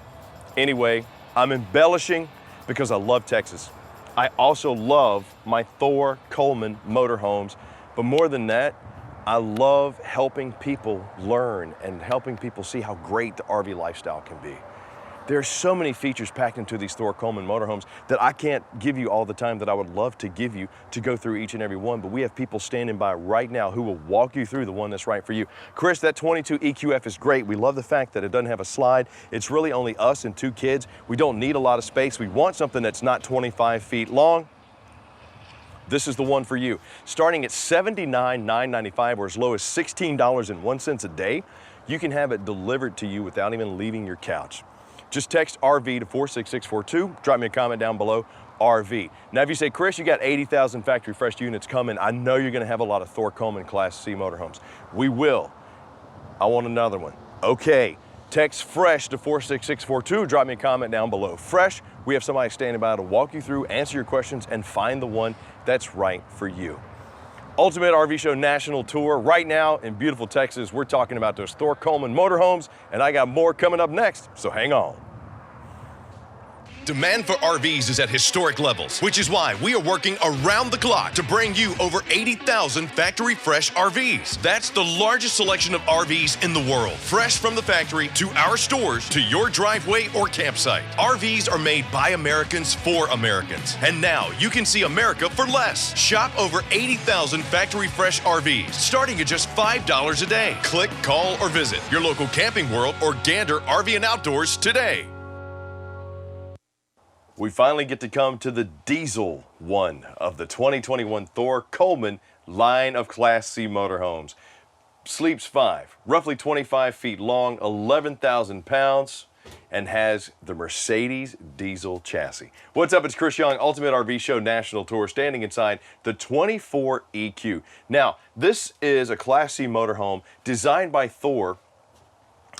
Speaker 4: Anyway, I'm embellishing because I love Texas. I also love my Thor Coleman motorhomes, but more than that, I love helping people learn and helping people see how great the RV lifestyle can be. There's so many features packed into these Thor Coleman motorhomes that I can't give you all the time that I would love to give you to go through each and every one, but we have people standing by right now who will walk you through the one that's right for you. Chris, that 22 EQF is great. We love the fact that it doesn't have a slide. It's really only us and 2 kids. We don't need a lot of space. We want something that's not 25 feet long. This is the one for you. Starting at $79,995 or as low as $16.01 a day, you can have it delivered to you without even leaving your couch. Just text RV to 46642. Drop me a comment down below, RV. Now, if you say, Chris, you got 80,000 factory fresh units coming, I know you're gonna have a lot of Thor Coleman Class C motorhomes. We will. I want another one. Okay, text FRESH to 46642. Drop me a comment down below. FRESH, we have somebody standing by to walk you through, answer your questions, and find the one that's right for you. Ultimate RV Show National Tour. Right now in beautiful Texas, we're talking about those Thor Coleman motorhomes, and I got more coming up next, so hang on.
Speaker 7: Demand for RVs is at historic levels, which is why we are working around the clock to bring you over 80,000 factory fresh RVs. That's the largest selection of RVs in the world. Fresh from the factory to our stores to your driveway or campsite. RVs are made by Americans for Americans. And now you can see America for less. Shop over 80,000 factory fresh RVs starting at just $5 a day. Click, call, or visit your local Camping World or Gander RV and Outdoors today.
Speaker 4: We finally get to come to the diesel one of the 2021 Thor Coleman line of Class C motorhomes. Sleeps 5, roughly 25 feet long, 11,000 pounds, and has the Mercedes diesel chassis. What's up? It's Chris Young, Ultimate RV Show National Tour, standing inside the 24 EQ. Now, this is a Class C motorhome designed by Thor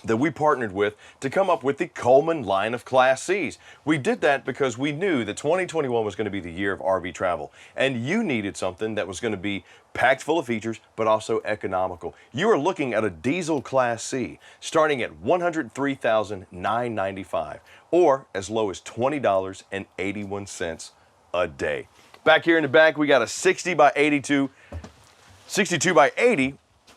Speaker 4: that we partnered with to come up with the Coleman line of Class Cs. We did that because we knew that 2021 was going to be the year of RV travel, and you needed something that was going to be packed full of features, but also economical. You are looking at a diesel Class C starting at $103,995, or as low as $20.81 a day. Back here in the back, we got a 62 by 80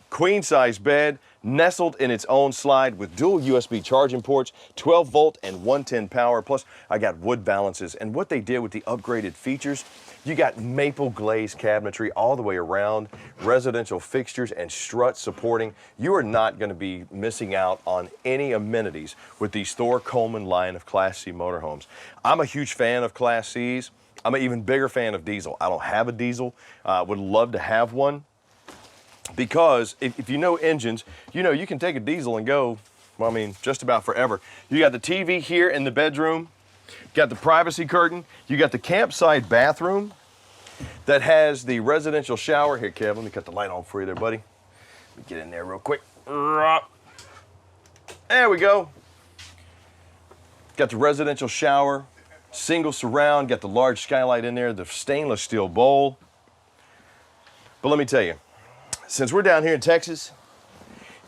Speaker 4: queen size bed, nestled in its own slide with dual USB charging ports, 12 volt and 110 power. Plus, I got wood balances. And what they did with the upgraded features, you got maple glazed cabinetry all the way around, residential fixtures and struts supporting. You are not going to be missing out on any amenities with these Thor Coleman line of Class C motorhomes. I'm a huge fan of Class Cs. I'm an even bigger fan of diesel. I don't have a diesel. Would love to have one. Because if you know engines, you know you can take a diesel and go, well, I mean, just about forever. You got the TV here in the bedroom, got the privacy curtain, you got the campsite bathroom that has the residential shower. Here, Kev, let me cut the light on for you there, buddy. Let me get in there real quick. There we go. Got the residential shower, single surround, got the large skylight in there, the stainless steel bowl. But let me tell you, since we're down here in Texas,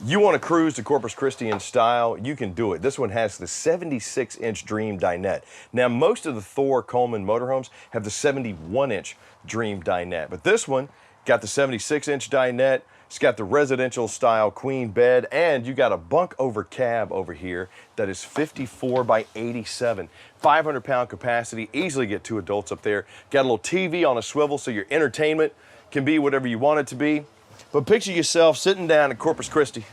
Speaker 4: you want to cruise to Corpus Christi in style, you can do it. This one has the 76-inch Dream dinette. Now, most of the Thor Coleman motorhomes have the 71-inch Dream dinette, but this one got the 76-inch dinette. It's got the residential style queen bed, and you got a bunk over cab over here that is 54 by 87. 500-pound capacity, easily get 2 adults up there. Got a little TV on a swivel so your entertainment can be whatever you want it to be. But picture yourself sitting down in Corpus Christi.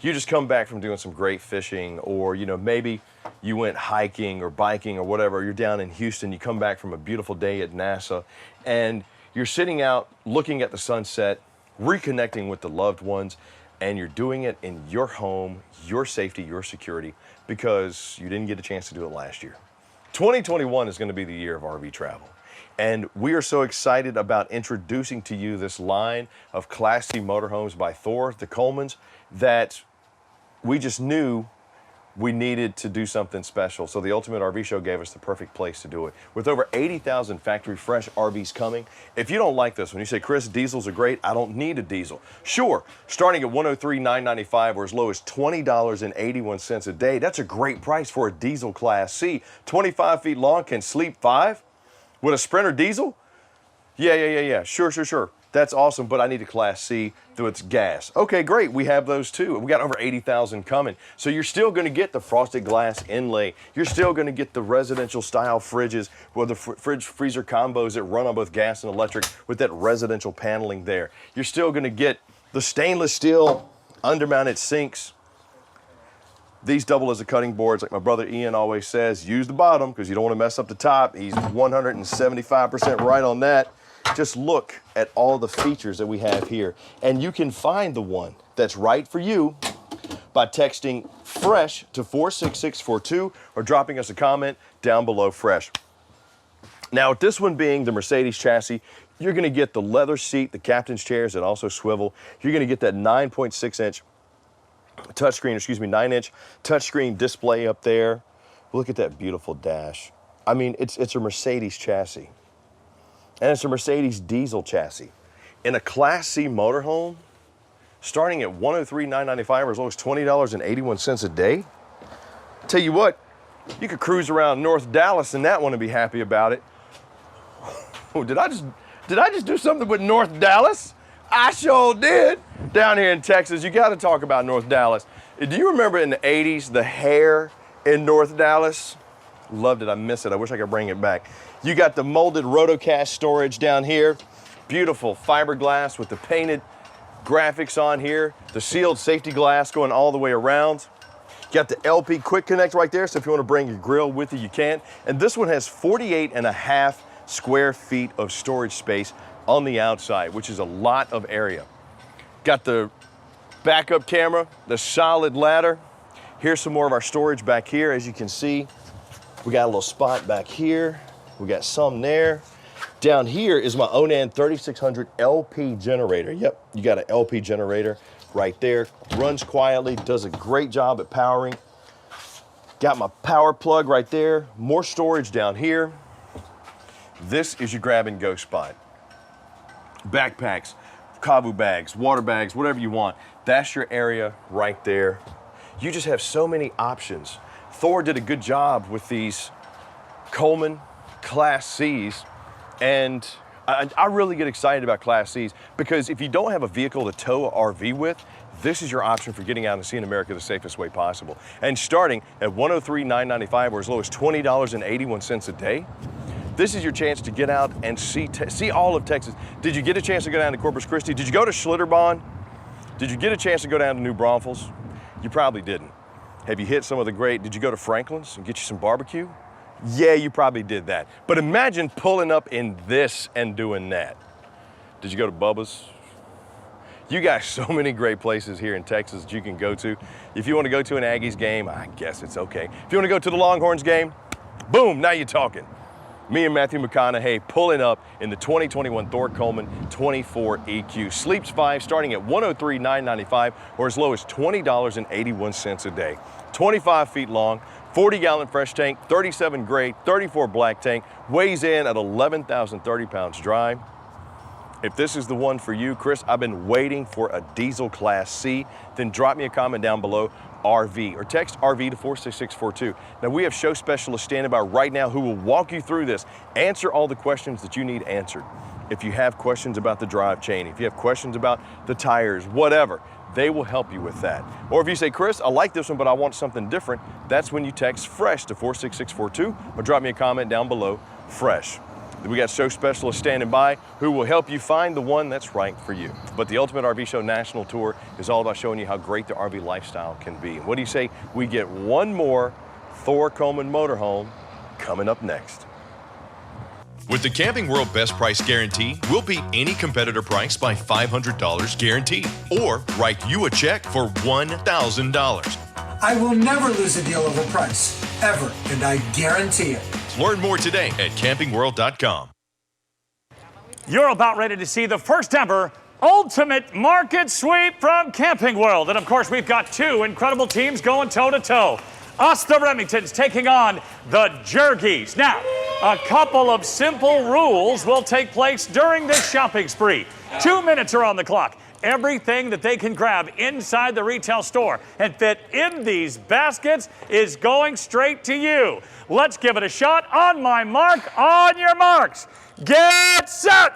Speaker 4: You just come back from doing some great fishing, or maybe you went hiking or biking or whatever. You're down in Houston, you come back from a beautiful day at NASA, and you're sitting out looking at the sunset, reconnecting with the loved ones, and you're doing it in your home, your safety, your security, because you didn't get a chance to do it last year. 2021 is going to be the year of RV travel. And we are so excited about introducing to you this line of Class C motorhomes by Thor, the Colemans, that we just knew we needed to do something special. So the Ultimate RV Show gave us the perfect place to do it. With over 80,000 factory fresh RVs coming, if you don't like this one, you say, Chris, diesels are great, I don't need a diesel. Sure, starting at $103,995 or as low as $20.81 a day, that's a great price for a diesel Class C. 25 feet long, can sleep 5? With a Sprinter diesel? Yeah. Sure. That's awesome, but I need a Class C through its gas. Okay, great. We have those too. We got over 80,000 coming. So you're still going to get the frosted glass inlay. You're still going to get the residential style fridges with the fridge freezer combos that run on both gas and electric with that residential paneling there. You're still going to get the stainless steel undermounted sinks. These double as a cutting boards, like my brother Ian always says, use the bottom because you don't want to mess up the top. He's 175% right on that. Just look at all the features that we have here. And you can find the one that's right for you by texting FRESH to 46642 or dropping us a comment down below FRESH. Now, with this one being the Mercedes chassis, you're going to get the leather seat, the captain's chairs that also swivel. You're going to get that 9.6-inch touchscreen, 9-inch touchscreen display up there. Look at that beautiful dash. I mean, it's a Mercedes chassis. And it's a Mercedes diesel chassis. In a Class C motorhome, starting at $103,995 or as low as $20.81 a day. Tell you what, You could cruise around North Dallas in that one and be happy about it. Oh, did I just do something with North Dallas? I sure did. Down here in Texas, you got to talk about North Dallas. Do you remember in the 80s, the hair in North Dallas? Loved it, I miss it. I wish I could bring it back. You got the molded rotocast storage down here. Beautiful fiberglass with the painted graphics on here. The sealed safety glass going all the way around. Got the LP quick connect right there, so if you want to bring your grill with you, you can. And this one has 48.5 square feet of storage space on the outside, which is a lot of area. Got the backup camera, the solid ladder. Here's some more of our storage back here. As you can see, we got a little spot back here. We got some there. Down here is my Onan 3600 LP generator. Yep, you got an LP generator right there. Runs quietly, does a great job at powering. Got my power plug right there. More storage down here. This is your grab and go spot. Backpacks, kavu bags, water bags, whatever you want. That's your area right there. You just have so many options. Thor did a good job with these Coleman Class Cs, and I really get excited about Class Cs because if you don't have a vehicle to tow an RV with, this is your option for getting out and seeing America the safest way possible. And starting at $103,995 or as low as $20.81 a day, this is your chance to get out and see all of Texas. Did you get a chance to go down to Corpus Christi? Did you go to Schlitterbahn? Did you get a chance to go down to New Braunfels? You probably didn't. Have you hit some of the great, did you go to Franklin's and get you some barbecue? Yeah, you probably did that. But imagine pulling up in this and doing that. Did you go to Bubba's? You got so many great places here in Texas that you can go to. If you want to go to an Aggies game, I guess it's okay. If you want to go to the Longhorns game, boom, now you're talking. Me and Matthew McConaughey pulling up in the 2021 Thor Coleman 24 EQ. Sleeps 5 starting at $103,995 or as low as $20.81 a day. 25 feet long, 40-gallon fresh tank, 37 gray, 34 black tank, weighs in at 11,030 pounds dry. If this is the one for you, Chris, I've been waiting for a diesel Class C, then drop me a comment down below, RV, or text RV to 46642. Now we have show specialists standing by right now who will walk you through this, answer all the questions that you need answered. If you have questions about the drive chain, if you have questions about the tires, whatever, they will help you with that. Or if you say, Chris, I like this one, but I want something different, that's when you text FRESH to 46642 or drop me a comment down below, FRESH. We got show specialists standing by who will help you find the one that's right for you. But the Ultimate RV Show National Tour is all about showing you how great the RV lifestyle can be. What do you say we get one more Thor Coleman motorhome coming up next?
Speaker 7: With the Camping World Best Price Guarantee, we'll beat any competitor price by $500 guaranteed, or write you a check for $1,000.
Speaker 11: I will never lose a deal over price, ever, and I guarantee it.
Speaker 7: Learn more today at campingworld.com.
Speaker 12: You're about ready to see the first ever Ultimate Market Sweep from Camping World. And of course, we've got two incredible teams going toe-to-toe. Us, the Remingtons, taking on the Jergies. Now, a couple of simple rules will take place during this shopping spree. 2 minutes are on the clock. Everything that they can grab inside the retail store and fit in these baskets is going straight to you. Let's give it a shot. On my mark, on your marks. Get set!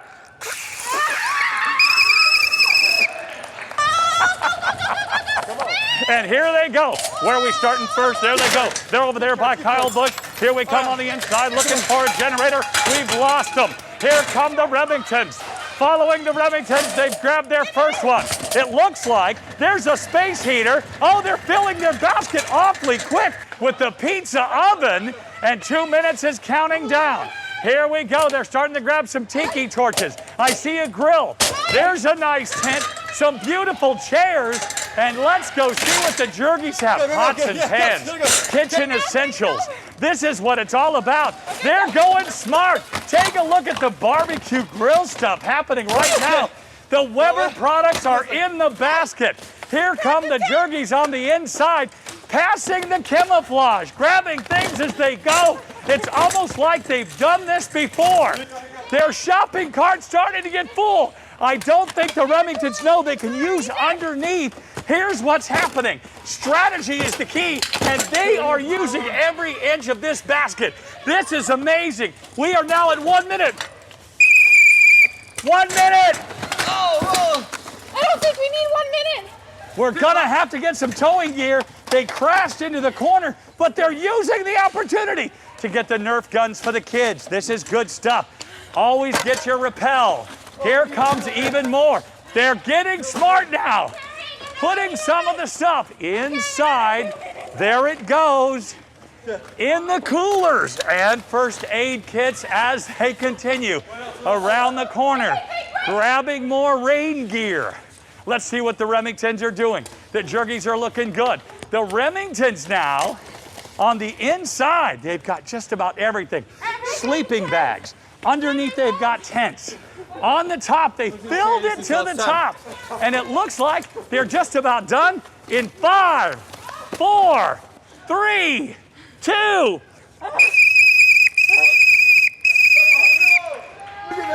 Speaker 12: And here they go. Where are we starting first? There they go. They're over there by Kyle Busch. Here we come on the inside looking for a generator. We've lost them. Here come the Remingtons. Following the Remingtons, they've grabbed their first one. It looks like there's a space heater. Oh, they're filling their basket awfully quick with the pizza oven, and 2 minutes is counting down. Here we go. They're starting to grab some tiki torches. I see a grill. There's a nice tent, some beautiful chairs, and let's go see what the Jergies have. Pots and pans, kitchen essentials. This is what it's all about. They're going smart. Take a look at the barbecue grill stuff happening right now. The Weber products are in the basket. Here come the Jergies on the inside, passing the camouflage, grabbing things as they go. It's almost like they've done this before. Their shopping cart's starting to get full. I don't think the Remingtons know they can use underneath Here's what's happening. Strategy is the key, and they are using every inch of this basket. This is amazing. We are now at 1 minute. 1 minute.
Speaker 8: I don't think we need 1 minute.
Speaker 12: We're gonna have to get some towing gear. They crashed into the corner, but they're using the opportunity to get the Nerf guns for the kids. This is good stuff. Always get your rappel. Here comes even more. They're getting smart now. Putting some of the stuff inside. There it goes. In the coolers and first aid kits as they continue around the corner, grabbing more rain gear. Let's see what the Remingtons are doing. The Jergies are looking good. The Remingtons now, on the inside, they've got just about everything. Sleeping bags. Underneath, they've got tents. On the top, they filled it to the top. And it looks like they're just about done in 5, 4, 3, 2.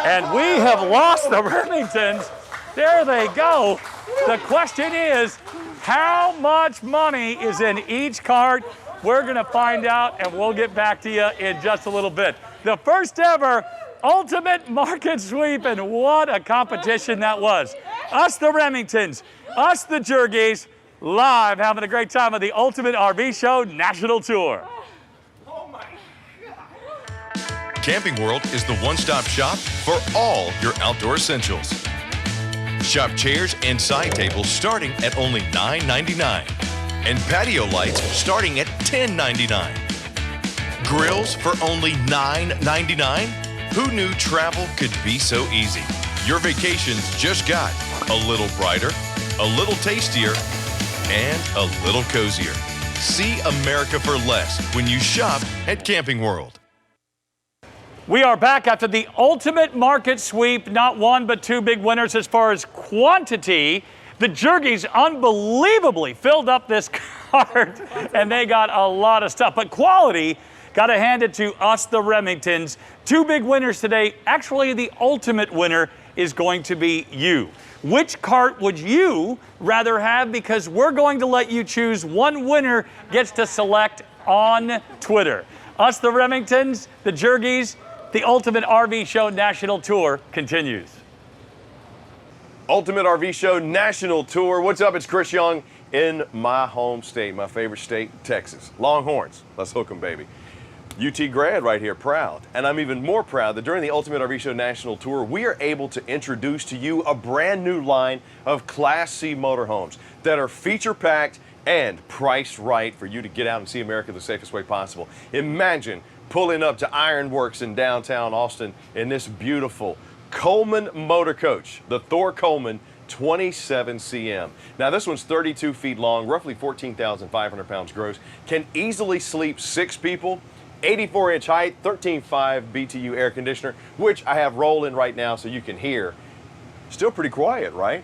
Speaker 12: And we have lost the Remingtons. There they go. The question is, how much money is in each cart? We're gonna find out, and we'll get back to you in just a little bit. The first ever ultimate market sweep, and what a competition that was. Us the Remingtons, us the Jergies, live having a great time at the Ultimate RV Show National Tour.
Speaker 7: Camping World is the one-stop shop for all your outdoor essentials. Shop chairs and side tables starting at only $9.99 and patio lights starting at $10.99. Grills for only $9.99? Who knew travel could be so easy? Your vacations just got a little brighter, a little tastier, and a little cozier. See America for less when you shop at Camping World.
Speaker 12: We are back after the ultimate market sweep. Not one, but two big winners as far as quantity. The Jergies unbelievably filled up this cart, and they got a lot of stuff. But quality, got to hand it to us, the Remingtons. Two big winners today. Actually, the ultimate winner is going to be you. Which cart would you rather have? Because we're going to let you choose. One winner gets to select on Twitter. Us, the Remingtons, the Jergies. The Ultimate RV Show National Tour continues.
Speaker 4: Ultimate RV Show National Tour. What's up? It's Chris Young in my home state, my favorite state, Texas. Longhorns. Let's hook 'em, baby. UT grad right here, proud. And I'm even more proud that during the Ultimate RV Show National Tour, we are able to introduce to you a brand new line of Class C motorhomes that are feature-packed and priced right for you to get out and see America the safest way possible. Imagine pulling up to Ironworks in downtown Austin in this beautiful Coleman motor coach, the Thor Coleman 27 cm. Now this one's 32 feet long, roughly 14,500 pounds gross, can easily sleep 6 people, 84-inch height, 13.5 BTU air conditioner, which I have rolling right now so you can hear. Still pretty quiet, right?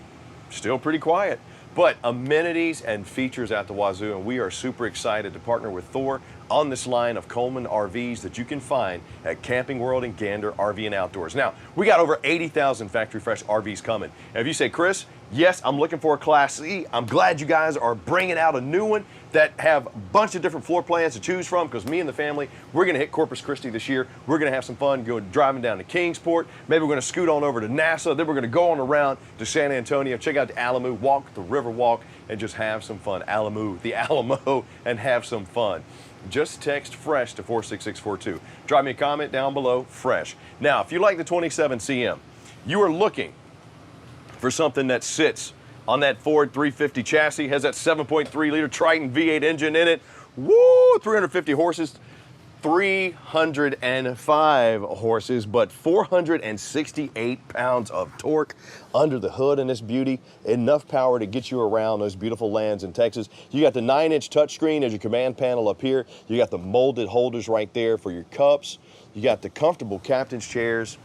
Speaker 4: Still pretty quiet. But amenities and features at the wazoo, and we are super excited to partner with Thor on this line of Coleman RVs that you can find at Camping World and Gander RV and Outdoors. Now, we got over 80,000 factory fresh RVs coming. And if you say, Chris, yes, I'm looking for a Class C, I'm glad you guys are bringing out a new one that have a bunch of different floor plans to choose from, because me and the family, we're gonna hit Corpus Christi this year. We're gonna have some fun driving down to Kingsport. Maybe we're gonna scoot on over to Nassau. Then we're gonna go on around to San Antonio, check out the Alamo, walk the river walk, and just have some fun. The Alamo, and have some fun. Just text FRESH to 46642. Drop me a comment down below, FRESH. Now, if you like the 27 cm, you are looking for something that sits on that Ford 350 chassis, has that 7.3 liter Triton V8 engine in it. Woo, 350 horses, 305 horses, but 468 pounds of torque under the hood in this beauty. Enough power to get you around those beautiful lands in Texas. You got the 9-inch touchscreen as your command panel up here. You got the molded holders right there for your cups. You got the comfortable captain's chairs.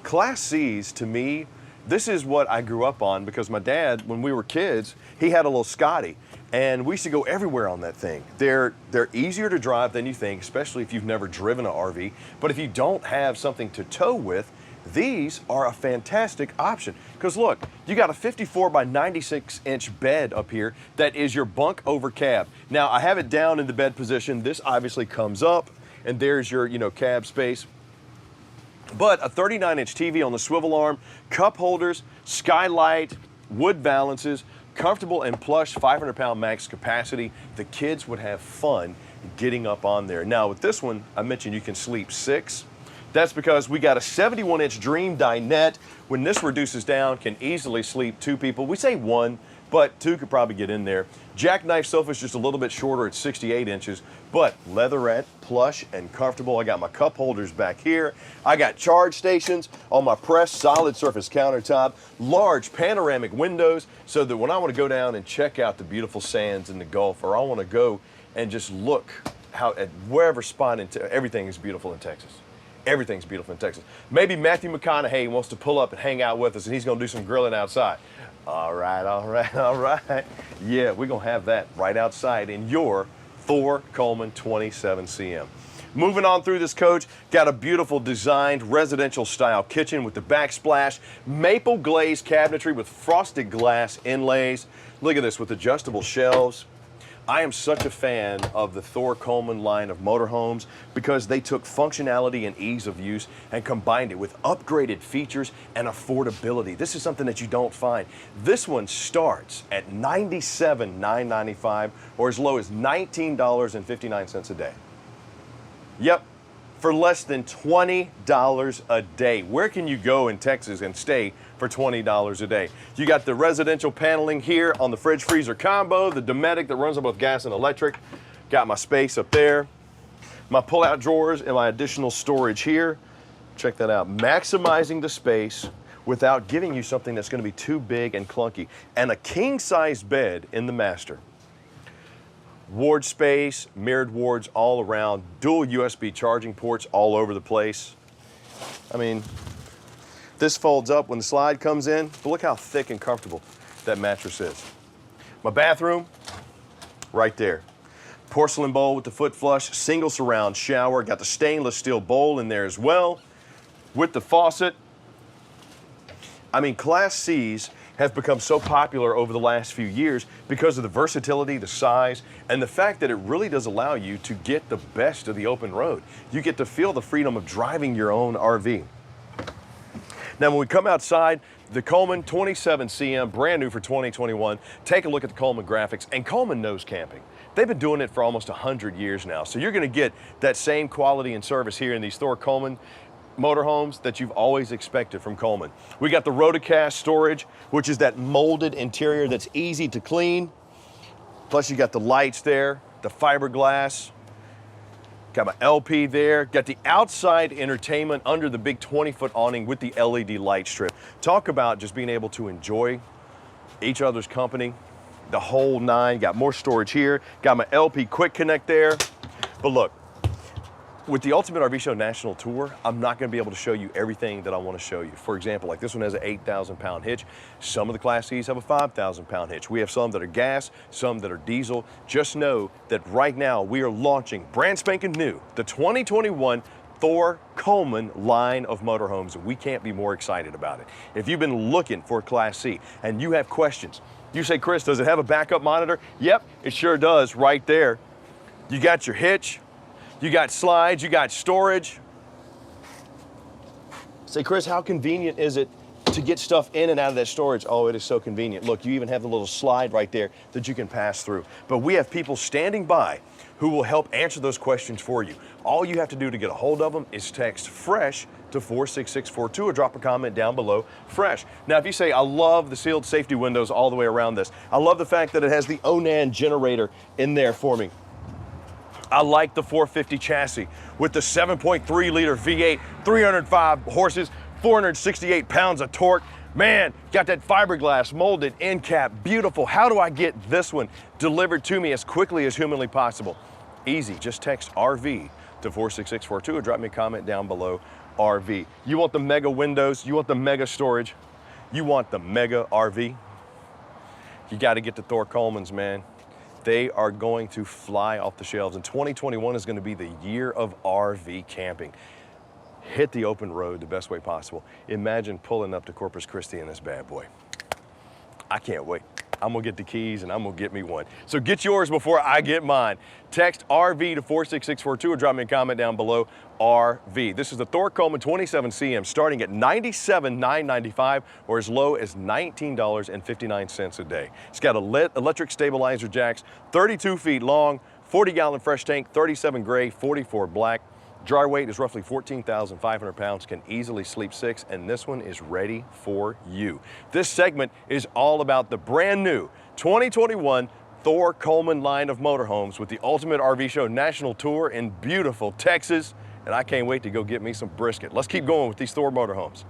Speaker 4: Class C's, to me, this is what I grew up on, because my dad, when we were kids, he had a little Scotty, and we used to go everywhere on that thing. They're easier to drive than you think, especially if you've never driven an RV. But if you don't have something to tow with, these are a fantastic option. Because look, you got a 54 by 96 inch bed up here that is your bunk over cab. Now I have it down in the bed position. This obviously comes up and there's your, cab space. But a 39-inch TV on the swivel arm, cup holders, skylight, wood valances, comfortable and plush 500-pound max capacity. The kids would have fun getting up on there. Now with this one, I mentioned you can sleep 6. That's because we got a 71-inch Dream dinette. When this reduces down, can easily sleep 2 people. We say 1, but 2 could probably get in there. Jackknife sofa is just a little bit shorter at 68 inches, but leatherette, plush, and comfortable. I got my cup holders back here. I got charge stations on my pressed solid surface countertop, large panoramic windows, so that when I want to go down and check out the beautiful sands in the Gulf, or I want to go and just look at wherever spot everything is beautiful in Texas. Everything's beautiful in Texas. Maybe Matthew McConaughey wants to pull up and hang out with us, and he's going to do some grilling outside. All right, all right, all right. Yeah, we're going to have that right outside in your Thor Coleman 27CM. Moving on through this coach, got a beautiful designed residential style kitchen with the backsplash, maple glazed cabinetry with frosted glass inlays. Look at this with adjustable shelves. I am such a fan of the Thor Coleman line of motorhomes because they took functionality and ease of use and combined it with upgraded features and affordability. This is something that you don't find. This one starts at $97,995 or as low as $19.59 a day. Yep, for less than $20 a day. Where can you go in Texas and stay for $20 a day? You got the residential paneling here on the fridge freezer combo, the Dometic that runs on both gas and electric. Got my space up there, my pull-out drawers and my additional storage here. Check that out. Maximizing the space without giving you something that's going to be too big and clunky. And a king-size bed in the master. Ward space, mirrored wards all around, dual USB charging ports all over the place. I mean, this folds up when the slide comes in, but look how thick and comfortable that mattress is. My bathroom, right there. Porcelain bowl with the foot flush, single surround shower, got the stainless steel bowl in there as well, with the faucet. I mean, Class C's have become so popular over the last few years because of the versatility, the size, and the fact that it really does allow you to get the best of the open road. You get to feel the freedom of driving your own RV. Now, when we come outside, the Coleman 27CM, brand new for 2021, take a look at the Coleman graphics, and Coleman knows camping. They've been doing it for almost 100 years now, so you're gonna get that same quality and service here in these Thor Coleman motorhomes that you've always expected from Coleman. We got the Rotocast storage, which is that molded interior that's easy to clean. Plus you got the lights there, the fiberglass. Got my LP there. Got the outside entertainment under the big 20-foot awning with the LED light strip. Talk about just being able to enjoy each other's company, the whole 9. Got more storage here. Got my LP quick connect there. But look, with the Ultimate RV Show National Tour, I'm not going to be able to show you everything that I want to show you. For example, like this one has an 8,000-pound hitch. Some of the Class C's have a 5,000-pound hitch. We have some that are gas, some that are diesel. Just know that right now we are launching brand spanking new, the 2021 Thor Coleman line of motorhomes. We can't be more excited about it. If you've been looking for a Class C and you have questions, you say, Chris, does it have a backup monitor? Yep, it sure does right there. You got your hitch. You got slides, you got storage. Say, Chris, how convenient is it to get stuff in and out of that storage? Oh, it is so convenient. Look, you even have the little slide right there that you can pass through. But we have people standing by who will help answer those questions for you. All you have to do to get a hold of them is text FRESH to 46642 or drop a comment down below, FRESH. Now, if you say, I love the sealed safety windows all the way around this. I love the fact that it has the Onan generator in there for me. I like the 450 chassis with the 7.3 liter V8, 305 horses, 468 pounds of torque. Man, got that fiberglass molded end cap, beautiful. How do I get this one delivered to me as quickly as humanly possible? Easy, just text RV to 46642 or drop me a comment down below, RV. You want the mega windows, you want the mega storage, you want the mega RV? You gotta get the Thor Colemans, man. They are going to fly off the shelves. And 2021 is going to be the year of RV camping. hit the open road the best way possible. Imagine pulling up to Corpus Christi in this bad boy. I can't wait. I'm gonna get the keys and I'm gonna get me one. So get yours before I get mine. Text RV to 46642 or drop me a comment down below, RV. This is the Thor Coleman 27 CM starting at $97,995 or as low as $19.59 a day. It's got electric stabilizer jacks, 32 feet long, 40-gallon fresh tank, 37 gray, 44 black. Dry weight is roughly 14,500 pounds, can easily sleep 6, and this one is ready for you. This segment is all about the brand new 2021 Thor Coleman line of motorhomes with the Ultimate RV Show National Tour in beautiful Texas, and I can't wait to go get me some brisket. Let's keep going with these Thor motorhomes.